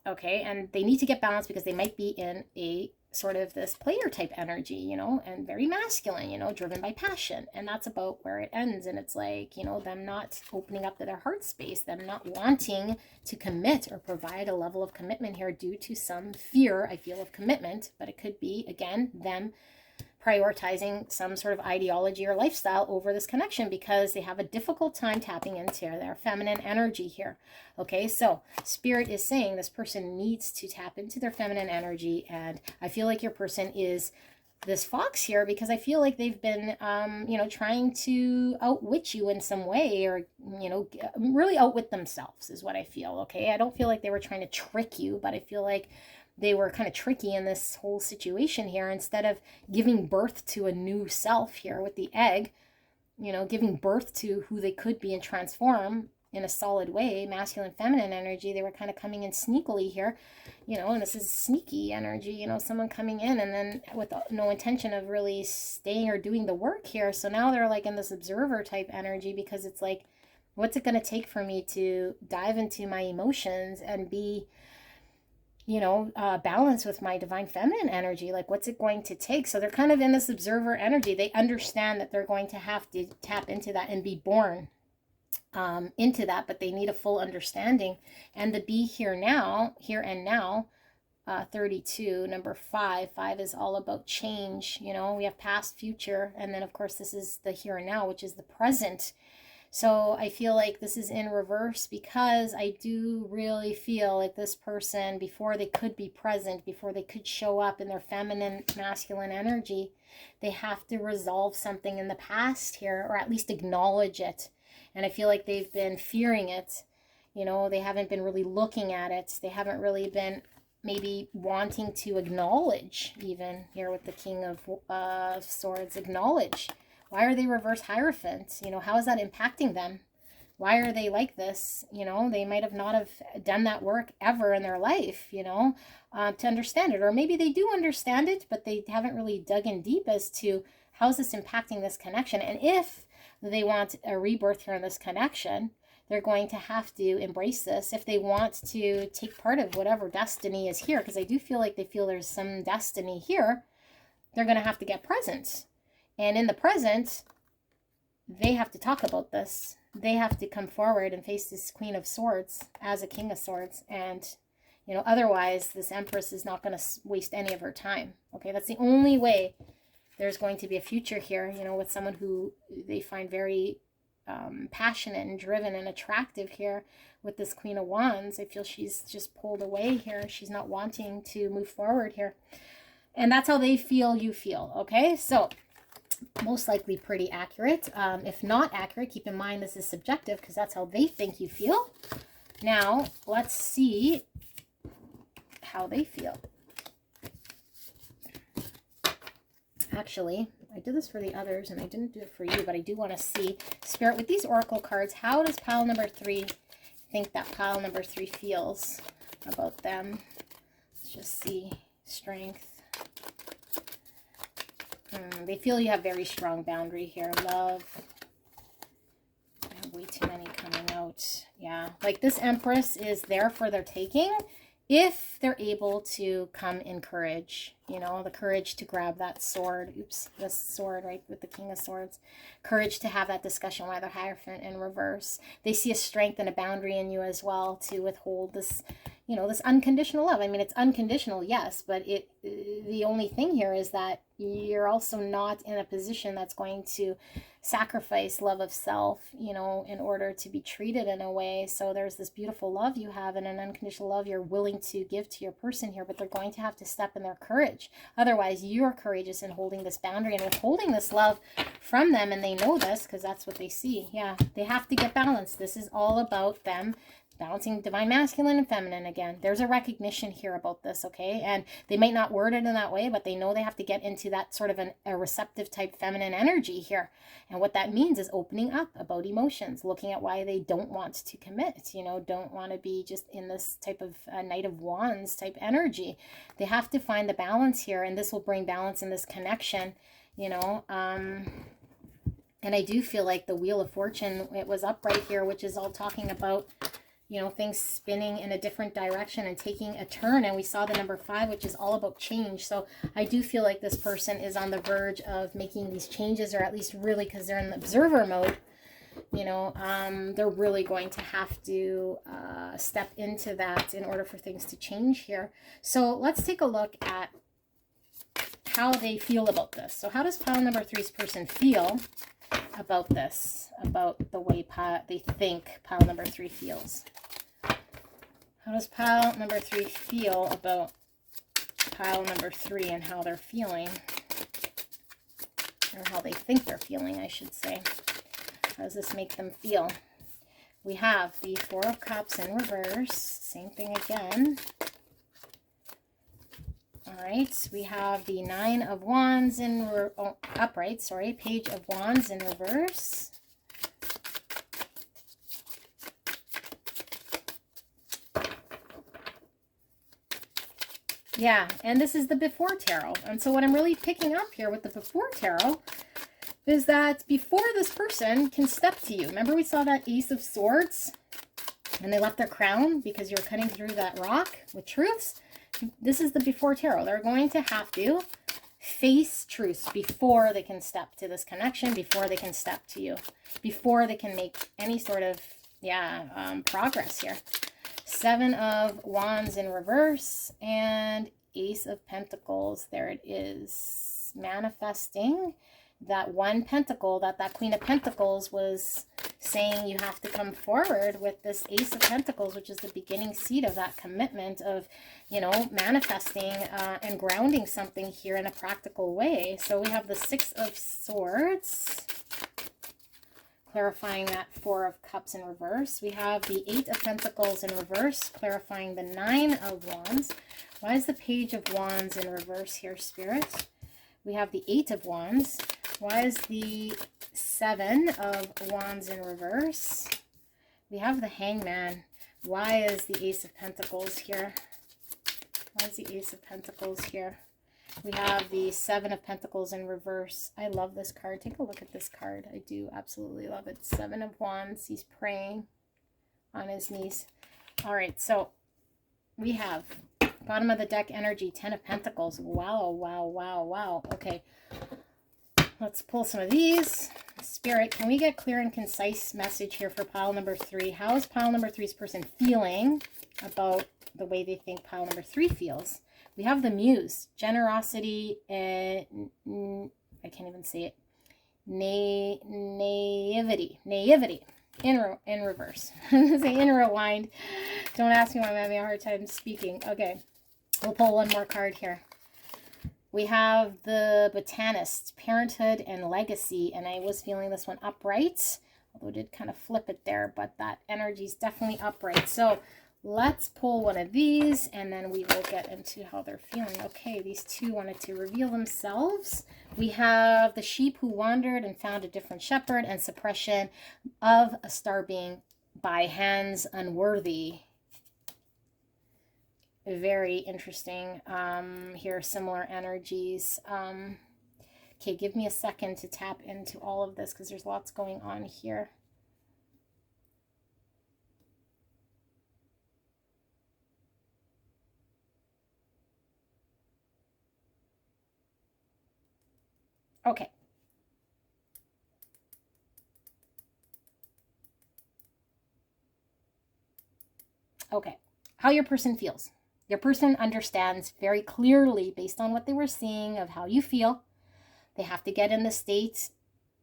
Okay, and they need to get balanced because they might be in a sort of this player type energy, you know, and very masculine, you know, driven by passion. And that's about where it ends. And it's like, you know, them not opening up to their heart space, them not wanting to commit or provide a level of commitment here due to some fear, I feel, of commitment. But it could be, again, them prioritizing some sort of ideology or lifestyle over this connection because they have a difficult time tapping into their feminine energy here. Okay, so Spirit is saying this person needs to tap into their feminine energy, and I feel like your person is this fox here because I feel like they've been, you know, trying to outwit you in some way, or, you know, really outwit themselves is what I feel. Okay, I don't feel like they were trying to trick you, but I feel like they were kind of tricky in this whole situation here. Instead of giving birth to a new self here with the egg, you know, giving birth to who they could be and transform in a solid way, masculine, feminine energy, they were kind of coming in sneakily here, you know, and this is sneaky energy, you know, someone coming in and then with no intention of really staying or doing the work here. So now they're like in this observer type energy because it's like, what's it going to take for me to dive into my emotions and be, you know, balance with my divine feminine energy? Like, what's it going to take? So they're kind of in this observer energy. They understand that they're going to have to tap into that and be born into that, but they need a full understanding. And the be here now, here and now, 32, number 5 is all about change. You know, we have past, future, and then of course this is the here and now, which is the present. So I feel like this is in reverse because I do really feel like this person, before they could be present, before they could show up in their feminine, masculine energy, they have to resolve something in the past here, or at least acknowledge it. And I feel like they've been fearing it. You know, they haven't been really looking at it. They haven't really been maybe wanting to acknowledge, even here with the King of Swords, acknowledge. Why are they reverse Hierophant? You know, how is that impacting them? Why are they like this? You know, they might have not have done that work ever in their life, you know, to understand it. Or maybe they do understand it, but they haven't really dug in deep as to how is this impacting this connection. And if they want a rebirth here in this connection, they're going to have to embrace this if they want to take part of whatever destiny is here. Because I do feel like they feel there's some destiny here. They're going to have to get present. And in the present, they have to talk about this. They have to come forward and face this Queen of Swords as a King of Swords. And, you know, otherwise, this Empress is not going to waste any of her time. Okay, that's the only way there's going to be a future here, you know, with someone who they find very passionate and driven and attractive here with this Queen of Wands. I feel she's just pulled away here. She's not wanting to move forward here. And that's how they feel you feel, okay? So most likely pretty accurate. If not accurate, keep in mind this is subjective because that's how they think you feel. Now, let's see how they feel. Actually, I did this for the others and I didn't do it for you, but I do want to see, Spirit, with these oracle cards, how does pile number 3 think that pile number 3 feels about them? Let's just see. Strength. They feel you have very strong boundary here. Love. I have way too many coming out. Yeah. Like this Empress is there for their taking if they're able to come in courage. You know, the courage to grab that sword. Oops. This sword, right, with the King of Swords. Courage to have that discussion with their Hierophant in reverse. They see a strength and a boundary in you as well to withhold this, you know, this unconditional love. I mean, it's unconditional, yes, but the only thing here is that you're also not in a position that's going to sacrifice love of self, you know, in order to be treated in a way. So there's this beautiful love you have and an unconditional love you're willing to give to your person here, but they're going to have to step in their courage. Otherwise, you're courageous in holding this boundary and withholding this love from them, and they know this because that's what they see. Yeah, they have to get balanced. This is all about them balancing divine masculine and feminine again. There's a recognition here about this, okay? And they might not word it in that way, but they know they have to get into that sort of a receptive type feminine energy here. And what that means is opening up about emotions, looking at why they don't want to commit, you know, don't want to be just in this type of Knight of Wands type energy. They have to find the balance here, and this will bring balance in this connection, you know. And I do feel like the Wheel of Fortune, it was upright here, which is all talking about, you know, things spinning in a different direction and taking a turn. And we saw the number 5, which is all about change. So I do feel like this person is on the verge of making these changes, or at least really, because they're in the observer mode, you know, they're really going to have to step into that in order for things to change here. So let's take a look at how they feel about this. So how does pile number 3's person feel about this, about the way they think pile number 3 feels? How does pile number 3 feel about pile number 3 and how they're feeling? Or how they think they're feeling, I should say. How does this make them feel? We have the 4 of Cups in reverse. Same thing again. All right, we have the 9 of Wands in upright, sorry, Page of Wands in reverse. Yeah, and this is the before tarot. And so what I'm really picking up here with the before tarot is that before this person can step to you, remember we saw that Ace of Swords and they left their crown because you're cutting through that rock with truths? This is the before tarot. They're going to have to face truths before they can step to this connection, before they can step to you, before they can make any sort of, progress here. 7 of Wands in reverse and Ace of Pentacles. There it is. Manifesting that one pentacle that Queen of Pentacles was saying you have to come forward with, this Ace of Pentacles, which is the beginning seed of that commitment of, you know, manifesting and grounding something here in a practical way. So we have the 6 of Swords, clarifying that 4 of Cups in reverse. We have the 8 of Pentacles in reverse, clarifying the 9 of Wands. Why is the Page of Wands in reverse here, Spirit? We have the 8 of Wands. Why is the 7 of Wands in reverse? We have the Hangman. Why is the Ace of Pentacles here? Why is the Ace of Pentacles here? We have the 7 of Pentacles in reverse. I love this card. Take a look at this card. I do absolutely love it. 7 of Wands. He's praying on his knees. All right, so we have bottom of the deck energy, 10 of Pentacles. Wow, wow, wow, wow. Okay, let's pull some of these. Spirit, can we get clear and concise message here for pile number 3? How is pile number 3's person feeling about the way they think pile number 3 feels? We have the Muse, generosity, and I can't even say it, naivety in reverse. Say in rewind. Don't ask me why I'm having a hard time speaking. Okay, we'll pull one more card here. We have the Botanist, parenthood and legacy, and I was feeling this one upright, although I did kind of flip it there, but that energy is definitely upright. So let's pull one of these, and then we will get into how they're feeling. Okay, these two wanted to reveal themselves. We have the sheep who wandered and found a different shepherd, and suppression of a star being by hands unworthy. Very interesting. Here, similar energies. Okay, give me a second to tap into all of this because there's lots going on here. Okay. Okay. how your person feels. Your person understands very clearly, based on what they were seeing, of how you feel. They have to get in the state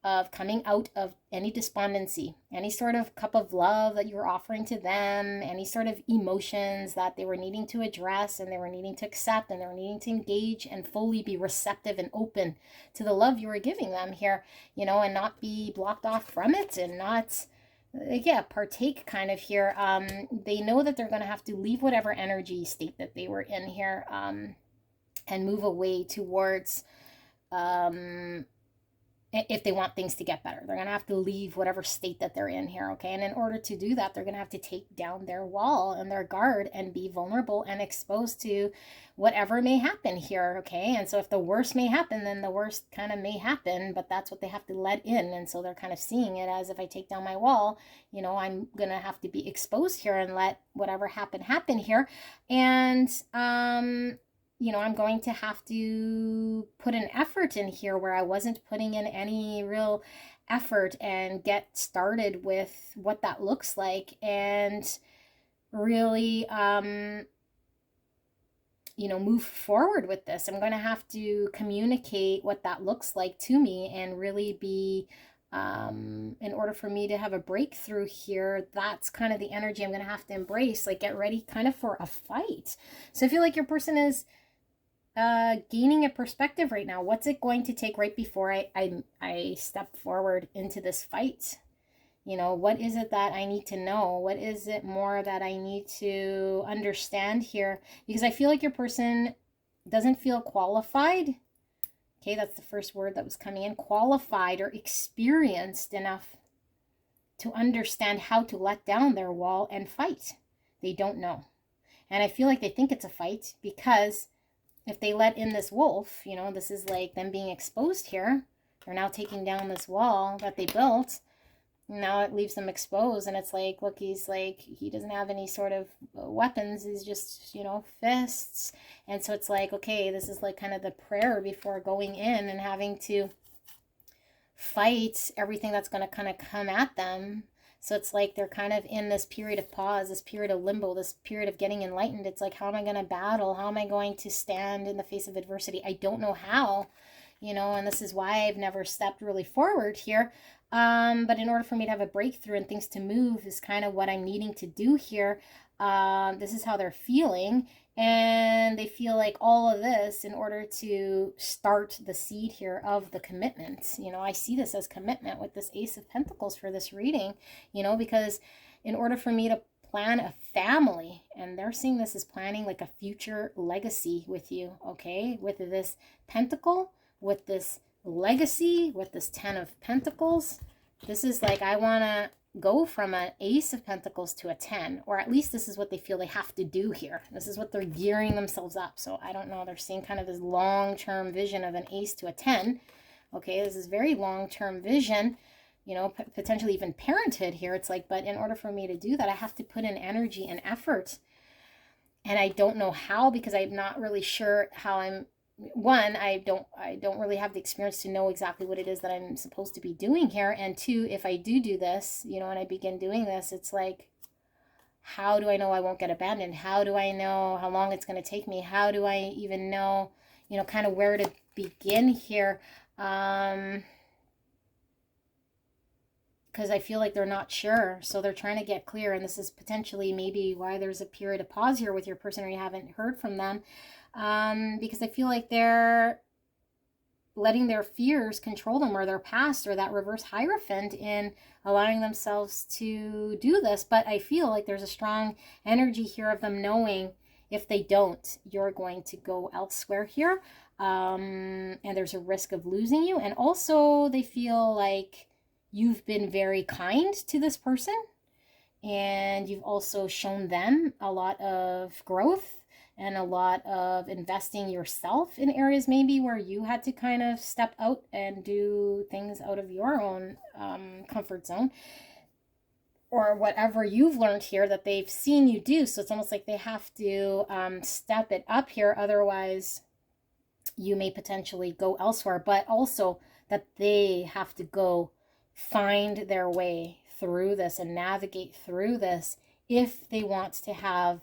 of coming out of any despondency, any sort of cup of love that you were offering to them, any sort of emotions that they were needing to address and they were needing to accept and they were needing to engage and fully be receptive and open to the love you were giving them here, you know, and not be blocked off from it and not, yeah, partake kind of here. They know that they're going to have to leave whatever energy state that they were in here, and move away towards, if they want things to get better. They're going to have to leave whatever state that they're in here, okay? And in order to do that, they're going to have to take down their wall and their guard and be vulnerable and exposed to whatever may happen here, okay? And so if the worst may happen, then the worst kind of may happen, but that's what they have to let in. And so they're kind of seeing it as, if I take down my wall, you know, I'm going to have to be exposed here and let whatever happen here. And, you know, I'm going to have to put an effort in here where I wasn't putting in any real effort, and get started with what that looks like, and really, you know, move forward with this. I'm going to have to communicate what that looks like to me, and really be, in order for me to have a breakthrough here, that's kind of the energy I'm going to have to embrace. Like, get ready kind of for a fight. So I feel like your person is gaining a perspective right now. What's it going to take right before I step forward into this fight? You know, what is it that I need to know? What is it more that I need to understand here? Because I feel like your person doesn't feel qualified. Okay, that's the first word that was coming in. Qualified or experienced enough to understand how to let down their wall and fight. They don't know. And I feel like they think it's a fight, because if they let in this wolf, you know, this is like them being exposed here. They're now taking down this wall that they built. Now it leaves them exposed, and it's like, look, he's like, he doesn't have any sort of weapons. He's just, you know, fists. And so it's like, okay, this is like kind of the prayer before going in and having to fight everything that's going to kind of come at them. So it's like they're kind of in this period of pause, this period of limbo, this period of getting enlightened. It's like, how am I going to battle? How am I going to stand in the face of adversity? I don't know how, you know, and this is why I've never stepped really forward here. But in order for me to have a breakthrough and things to move is kind of what I'm needing to do here. This is how they're feeling. And they feel like all of this in order to start the seed here of the commitment. You know, I see this as commitment with this Ace of Pentacles for this reading, you know, because in order for me to plan a family, and they're seeing this as planning like a future legacy with you, okay, with this Pentacle, with this legacy, with this 10 of Pentacles. This is like, I want to go from an Ace of Pentacles to a 10, or at least this is what they feel they have to do here. This is what they're gearing themselves up. So I don't know, they're seeing kind of this long-term vision of an Ace to a 10. Okay, this is very long-term vision, you know, potentially even parenthood here. It's like, but in order for me to do that, I have to put in energy and effort. And I don't know how, because I'm not really sure how I'm, one, I don't really have the experience to know exactly what it is that I'm supposed to be doing here. And two, if I do this, you know, and I begin doing this, it's like, how do I know I won't get abandoned? How do I know how long it's going to take me? How do I even know, you know, kind of where to begin here? Because I feel like they're not sure. So they're trying to get clear. And this is potentially maybe why there's a period of pause here with your person, or you haven't heard from them. Because I feel like they're letting their fears control them, or their past, or that reverse Hierophant, in allowing themselves to do this. But I feel like there's a strong energy here of them knowing, if they don't, you're going to go elsewhere here. And there's a risk of losing you. And also they feel like you've been very kind to this person, and you've also shown them a lot of growth and a lot of investing yourself in areas maybe where you had to kind of step out and do things out of your own comfort zone, or whatever you've learned here that they've seen you do. So it's almost like they have to step it up here. Otherwise, you may potentially go elsewhere, but also that they have to go find their way through this and navigate through this if they want to have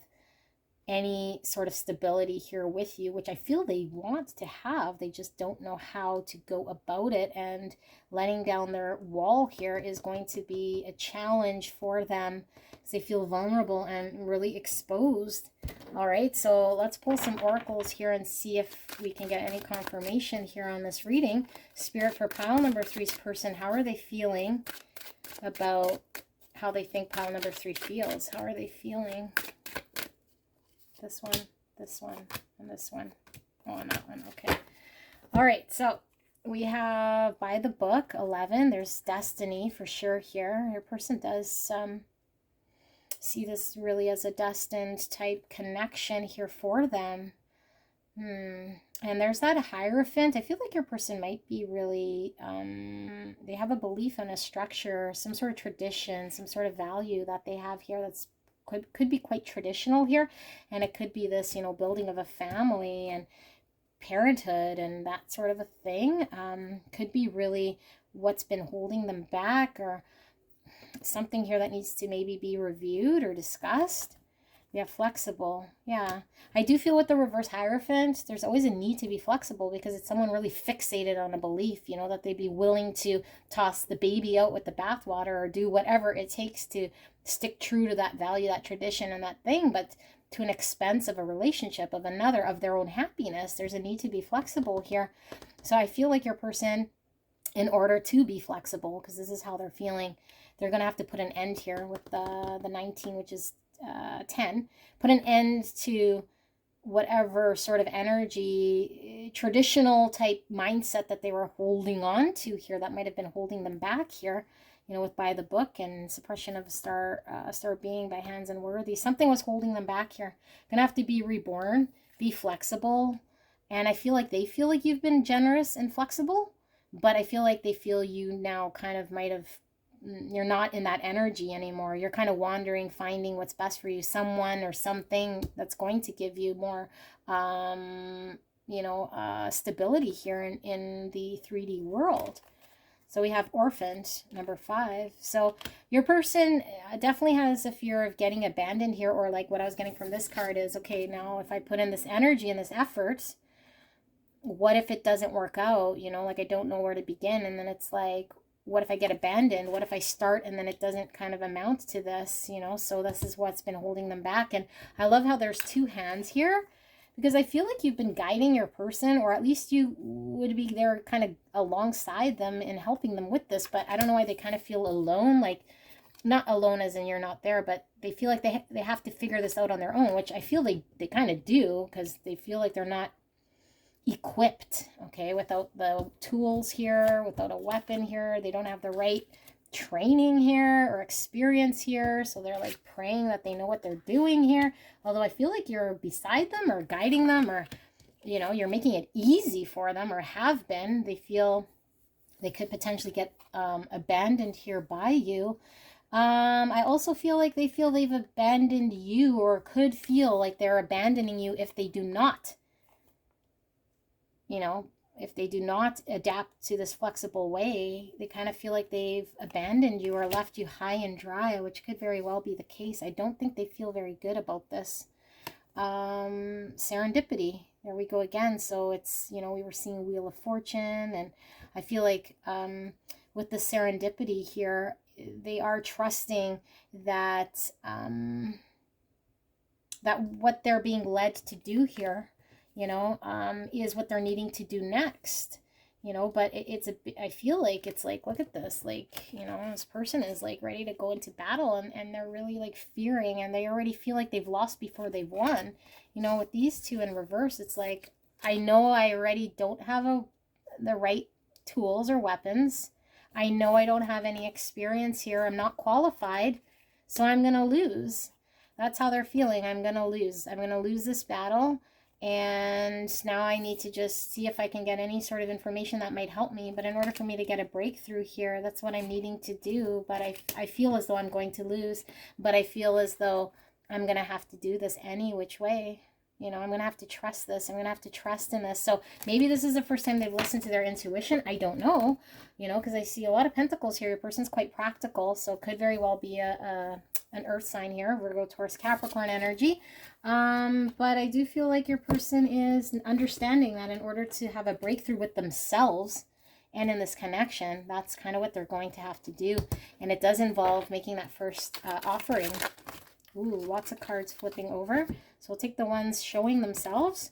any sort of stability here with you, which I feel they want to have. They just don't know how to go about it, and letting down their wall here is going to be a challenge for them because they feel vulnerable and really exposed. All right, so let's pull some oracles here and see if we can get any confirmation here on this reading. Spirit, for pile number 3's person, how are they feeling about how they think pile number 3 feels? How are they feeling? This one, and this one. Oh, and that one. Okay. All right. So we have by the book 11. There's destiny for sure here. Your person does see this really as a destined type connection here for them. And there's that Hierophant. I feel like your person might be really, they have a belief in a structure, some sort of tradition, some sort of value that they have here that's could be quite traditional here, and it could be this, you know, building of a family and parenthood and that sort of a thing. Could be really what's been holding them back, or something here that needs to maybe be reviewed or discussed. Yeah, flexible. Yeah, I do feel with the reverse Hierophant, there's always a need to be flexible because it's someone really fixated on a belief, you know, that they'd be willing to toss the baby out with the bathwater or do whatever it takes to stick true to that value, that tradition, and that thing, but to an expense of a relationship, of another, of their own happiness. There's a need to be flexible here. So I feel like your person, in order to be flexible, because this is how they're feeling, they're going to have to put an end here with the 19, which is 10, put an end to whatever sort of energy, traditional type mindset that they were holding on to here that might have been holding them back here, you know, with by the book and suppression of a star being by hands unworthy. Something was holding them back here. Gonna have to be reborn, be flexible. And I feel like they feel like you've been generous and flexible, but I feel like they feel you now kind of might have, you're not in that energy anymore. You're kind of wandering, finding what's best for you, someone or something that's going to give you more, you know, stability here in the 3D world. So we have orphaned, number 5. So your person definitely has a fear of getting abandoned here, or like what I was getting from this card is, okay, now if I put in this energy and this effort, what if it doesn't work out? You know, like I don't know where to begin. And then it's like, what if I get abandoned? What if I start and then it doesn't kind of amount to this, you know? So this is what's been holding them back. And I love how there's 2 hands here, because I feel like you've been guiding your person, or at least you would be there kind of alongside them and helping them with this. But I don't know why they kind of feel alone, like not alone as in you're not there, but they feel like they have to figure this out on their own, which I feel they kind of do, because they feel like they're not equipped, okay, without the tools here, without a weapon here. They don't have the right training here or experience here, so they're like praying that they know what they're doing here. Although I feel like you're beside them or guiding them, or you know, you're making it easy for them, or have been. They feel they could potentially get abandoned here by you. I also feel like they feel they've abandoned you, or could feel like they're abandoning you if they do not, you know, if they do not adapt to this flexible way. They kind of feel like they've abandoned you or left you high and dry, which could very well be the case. I don't think they feel very good about this. Serendipity, there we go again. So it's, you know, we were seeing Wheel of Fortune, and I feel like with the serendipity here, they are trusting that that what they're being led to do here, you know, is what they're needing to do next, you know. But I feel like it's like, look at this, like, you know, this person is like ready to go into battle, and they're really like fearing, and they already feel like they've lost before they've won, you know. With these 2 in reverse, it's like, I know I already don't have the right tools or weapons. I know I don't have any experience here. I'm not qualified, so I'm gonna lose. That's how they're feeling. I'm gonna lose. I'm gonna lose this battle. And now I need to just see if I can get any sort of information that might help me. But in order for me to get a breakthrough here, that's what I'm needing to do. But I feel as though I'm going to lose. But I feel as though I'm going to have to do this any which way. You know, I'm going to have to trust this. I'm going to have to trust in this. So maybe this is the first time they've listened to their intuition. I don't know, you know, because I see a lot of pentacles here. Your person's quite practical. So it could very well be a an earth sign here, Virgo, Taurus, Capricorn energy. But I do feel like your person is understanding that in order to have a breakthrough with themselves and in this connection, that's kind of what they're going to have to do. And it does involve making that first offering. Ooh, lots of cards flipping over. So we'll take the ones showing themselves.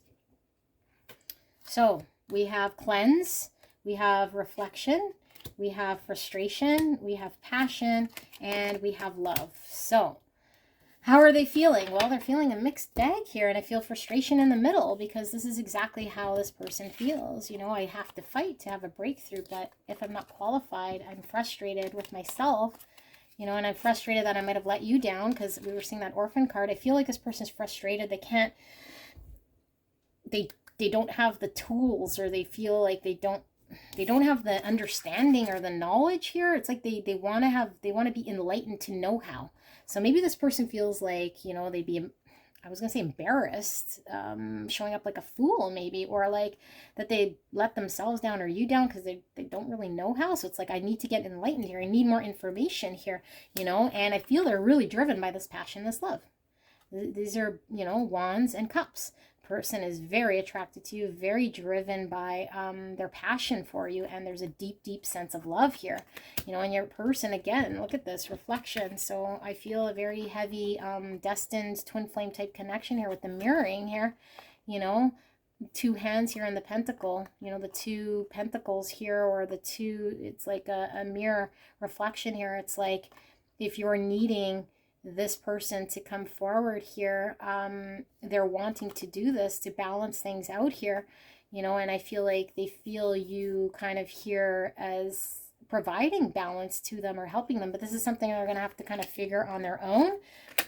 So we have cleanse, we have reflection, we have frustration, we have passion, and we have love. So how are they feeling? Well, they're feeling a mixed bag here, and I feel frustration in the middle because this is exactly how this person feels. You know, I have to fight to have a breakthrough, but if I'm not qualified, I'm frustrated with myself, you know, and I'm frustrated that I might have let you down because we were seeing that orphan card. I feel like this person's frustrated. They can't, they don't have the tools, or they feel like they don't have the understanding or the knowledge here. It's like they want to be enlightened to know how. So maybe this person feels like, you know, they'd be, I was going to say embarrassed, showing up like a fool maybe, or like that they let themselves down or you down because they don't really know how. So it's like, I need to get enlightened here. I need more information here, you know, and I feel they're really driven by this passion, this love. These are, you know, wands and cups. Person is very attracted to you, very driven by their passion for you, and there's a deep sense of love here, you know. And your person, again, look at this reflection. So I feel a very heavy destined twin flame type connection here with the mirroring here, you know, two hands here in the pentacle, you know, the two pentacles here, or the two, it's like a mirror reflection here. It's like if you're needing this person to come forward here, they're wanting to do this to balance things out here, you know, and I feel like they feel you kind of here as providing balance to them or helping them, but this is something they're going to have to kind of figure on their own.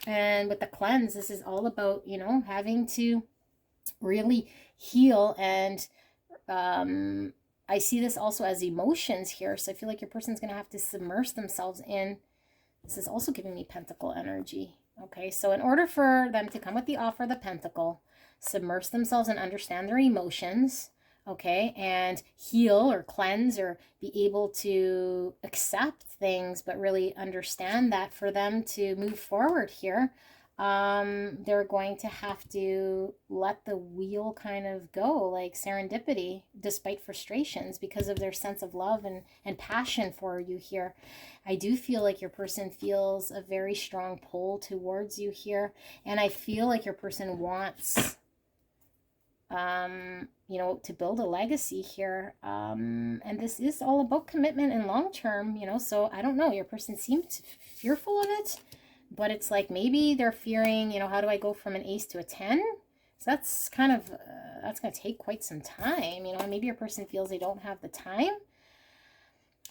And with the cleanse, this is all about, you know, having to really heal. And I see this also as emotions here, so I feel like your person's going to have to submerge themselves in. This is also giving me pentacle energy. Okay, so in order for them to come with the offer of the pentacle, submerge themselves and understand their emotions, okay, and heal or cleanse or be able to accept things, but really understand that for them to move forward here, they're going to have to let the wheel kind of go, like serendipity, despite frustrations, because of their sense of love and passion for you here. I do feel like your person feels a very strong pull towards you here, and I feel like your person wants you know, to build a legacy here, and this is all about commitment and long term, you know. So I don't know, your person seems fearful of it. But it's like maybe they're fearing, you know, how do I go from an ace to a 10? So that's kind of, that's going to take quite some time, you know. Maybe your person feels they don't have the time.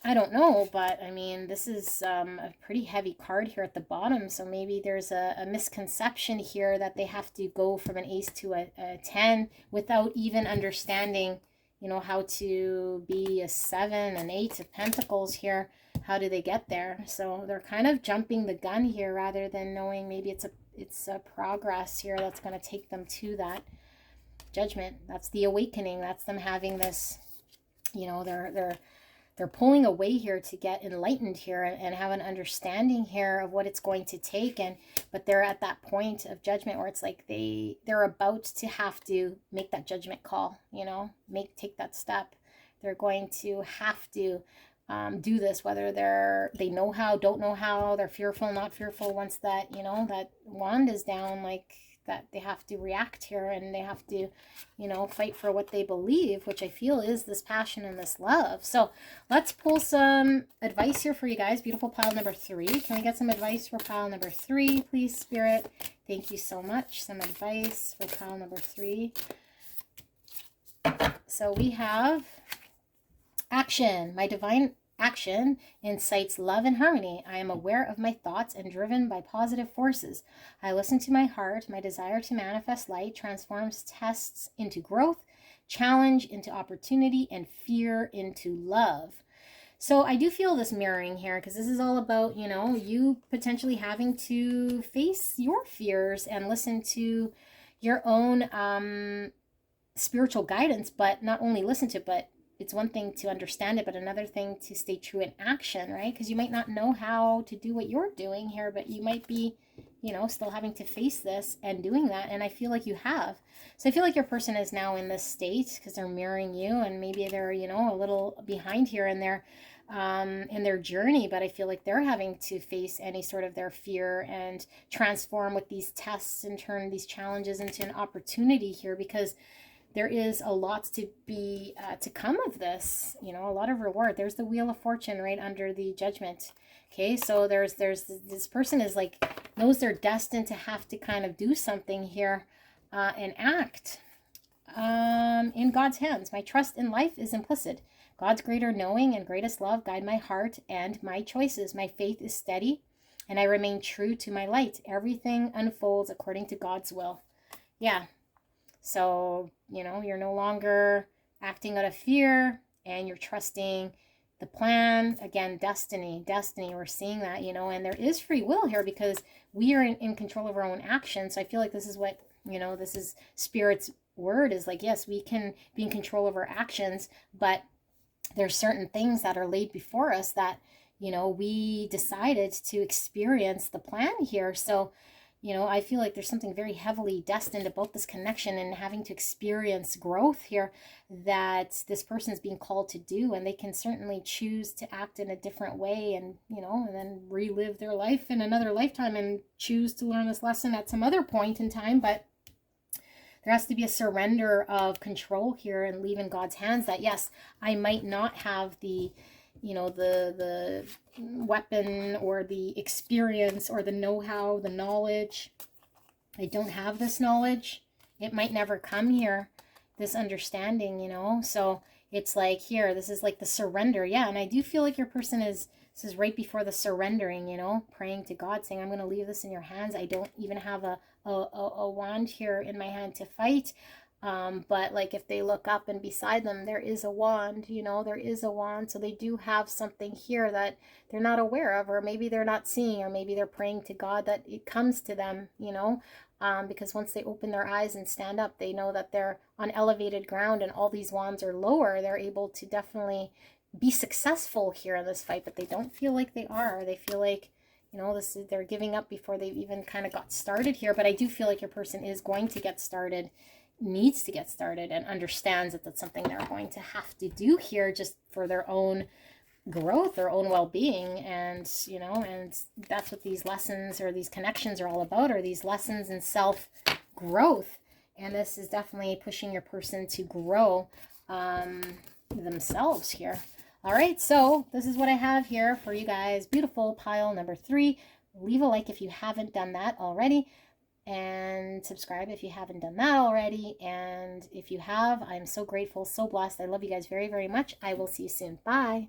I don't know, but I mean, this is a pretty heavy card here at the bottom. So maybe there's a misconception here that they have to go from an ace to a 10 without even understanding, you know, how to be a 7, an 8 of pentacles here. How do they get there? So they're kind of jumping the gun here rather than knowing maybe it's a progress here that's going to take them to that judgment. That's the awakening. That's them having this, you know, they're pulling away here to get enlightened here and have an understanding here of what it's going to take. But they're at that point of judgment where it's like they're about to have to make that judgment call, you know, take that step. They're going to have to do this, whether they know how, don't know how, they're fearful, not fearful. Once that, you know, that wand is down, like that, they have to react here, and they have to, you know, fight for what they believe, which I feel is this passion and this love. So let's pull some advice here for you guys. Beautiful pile number 3. Can we get some advice for pile number 3, please, Spirit? Thank you so much. Some advice for pile number 3. So we have action. My divine action incites love and harmony. I am aware of my thoughts and driven by positive forces. I listen to my heart. My desire to manifest light transforms tests into growth, challenge into opportunity, and fear into love. So I do feel this mirroring here, because this is all about, you know, you potentially having to face your fears and listen to your own spiritual guidance, but not only listen to it, but it's one thing to understand it, but another thing to stay true in action, right? Because you might not know how to do what you're doing here, but you might be, you know, still having to face this and doing that. And I feel like you have. So I feel like your person is now in this state because they're mirroring you, and maybe they're, you know, a little behind here in their journey, but I feel like they're having to face any sort of their fear and transform with these tests and turn these challenges into an opportunity here, because there is a lot to be to come of this, you know, a lot of reward. There's the Wheel of Fortune right under the Judgment. Okay, so there's this person is like, knows they're destined to have to kind of do something here and act in God's hands. My trust in life is implicit. God's greater knowing and greatest love guide my heart and my choices. My faith is steady and I remain true to my light. Everything unfolds according to God's will. Yeah. So, you know, you're no longer acting out of fear and you're trusting the plan. Again, destiny, we're seeing that, you know, and there is free will here because we are in control of our own actions. So I feel like this is what, you know, this is Spirit's word is like, yes, we can be in control of our actions, but there's certain things that are laid before us that, you know, we decided to experience the plan here. So, you know, I feel like there's something very heavily destined about this connection and having to experience growth here that this person is being called to do. And they can certainly choose to act in a different way and, you know, and then relive their life in another lifetime and choose to learn this lesson at some other point in time. But there has to be a surrender of control here and leave in God's hands that, yes, I might not have the, you know, the weapon or the experience or the know-how, the knowledge. I don't have this knowledge. It might never come here, this understanding, you know. So it's like here, this is like the surrender. Yeah, and I do feel like your person is, this is right before the surrendering, you know, praying to God, saying, I'm going to leave this in your hands. I don't even have a wand here in my hand to fight. But like if they look up and beside them, there is a wand, you know, there is a wand. So they do have something here that they're not aware of, or maybe they're not seeing, or maybe they're praying to God that it comes to them, you know, because once they open their eyes and stand up, they know that they're on elevated ground and all these wands are lower. They're able to definitely be successful here in this fight, but they don't feel like they are. They feel like, you know, this is, they're giving up before they've even kind of got started here. But I do feel like your person is going to get started, needs to get started, and understands that that's something they're going to have to do here just for their own growth, their own well-being. And, you know, and that's what these lessons or these connections are all about, are these lessons in self-growth. And this is definitely pushing your person to grow themselves here. All right, so this is what I have here for you guys. Beautiful pile number 3. Leave a like if you haven't done that already, and subscribe if you haven't done that already. And if you have, I'm so grateful, so blessed. I love you guys very, very much. I will see you soon. Bye.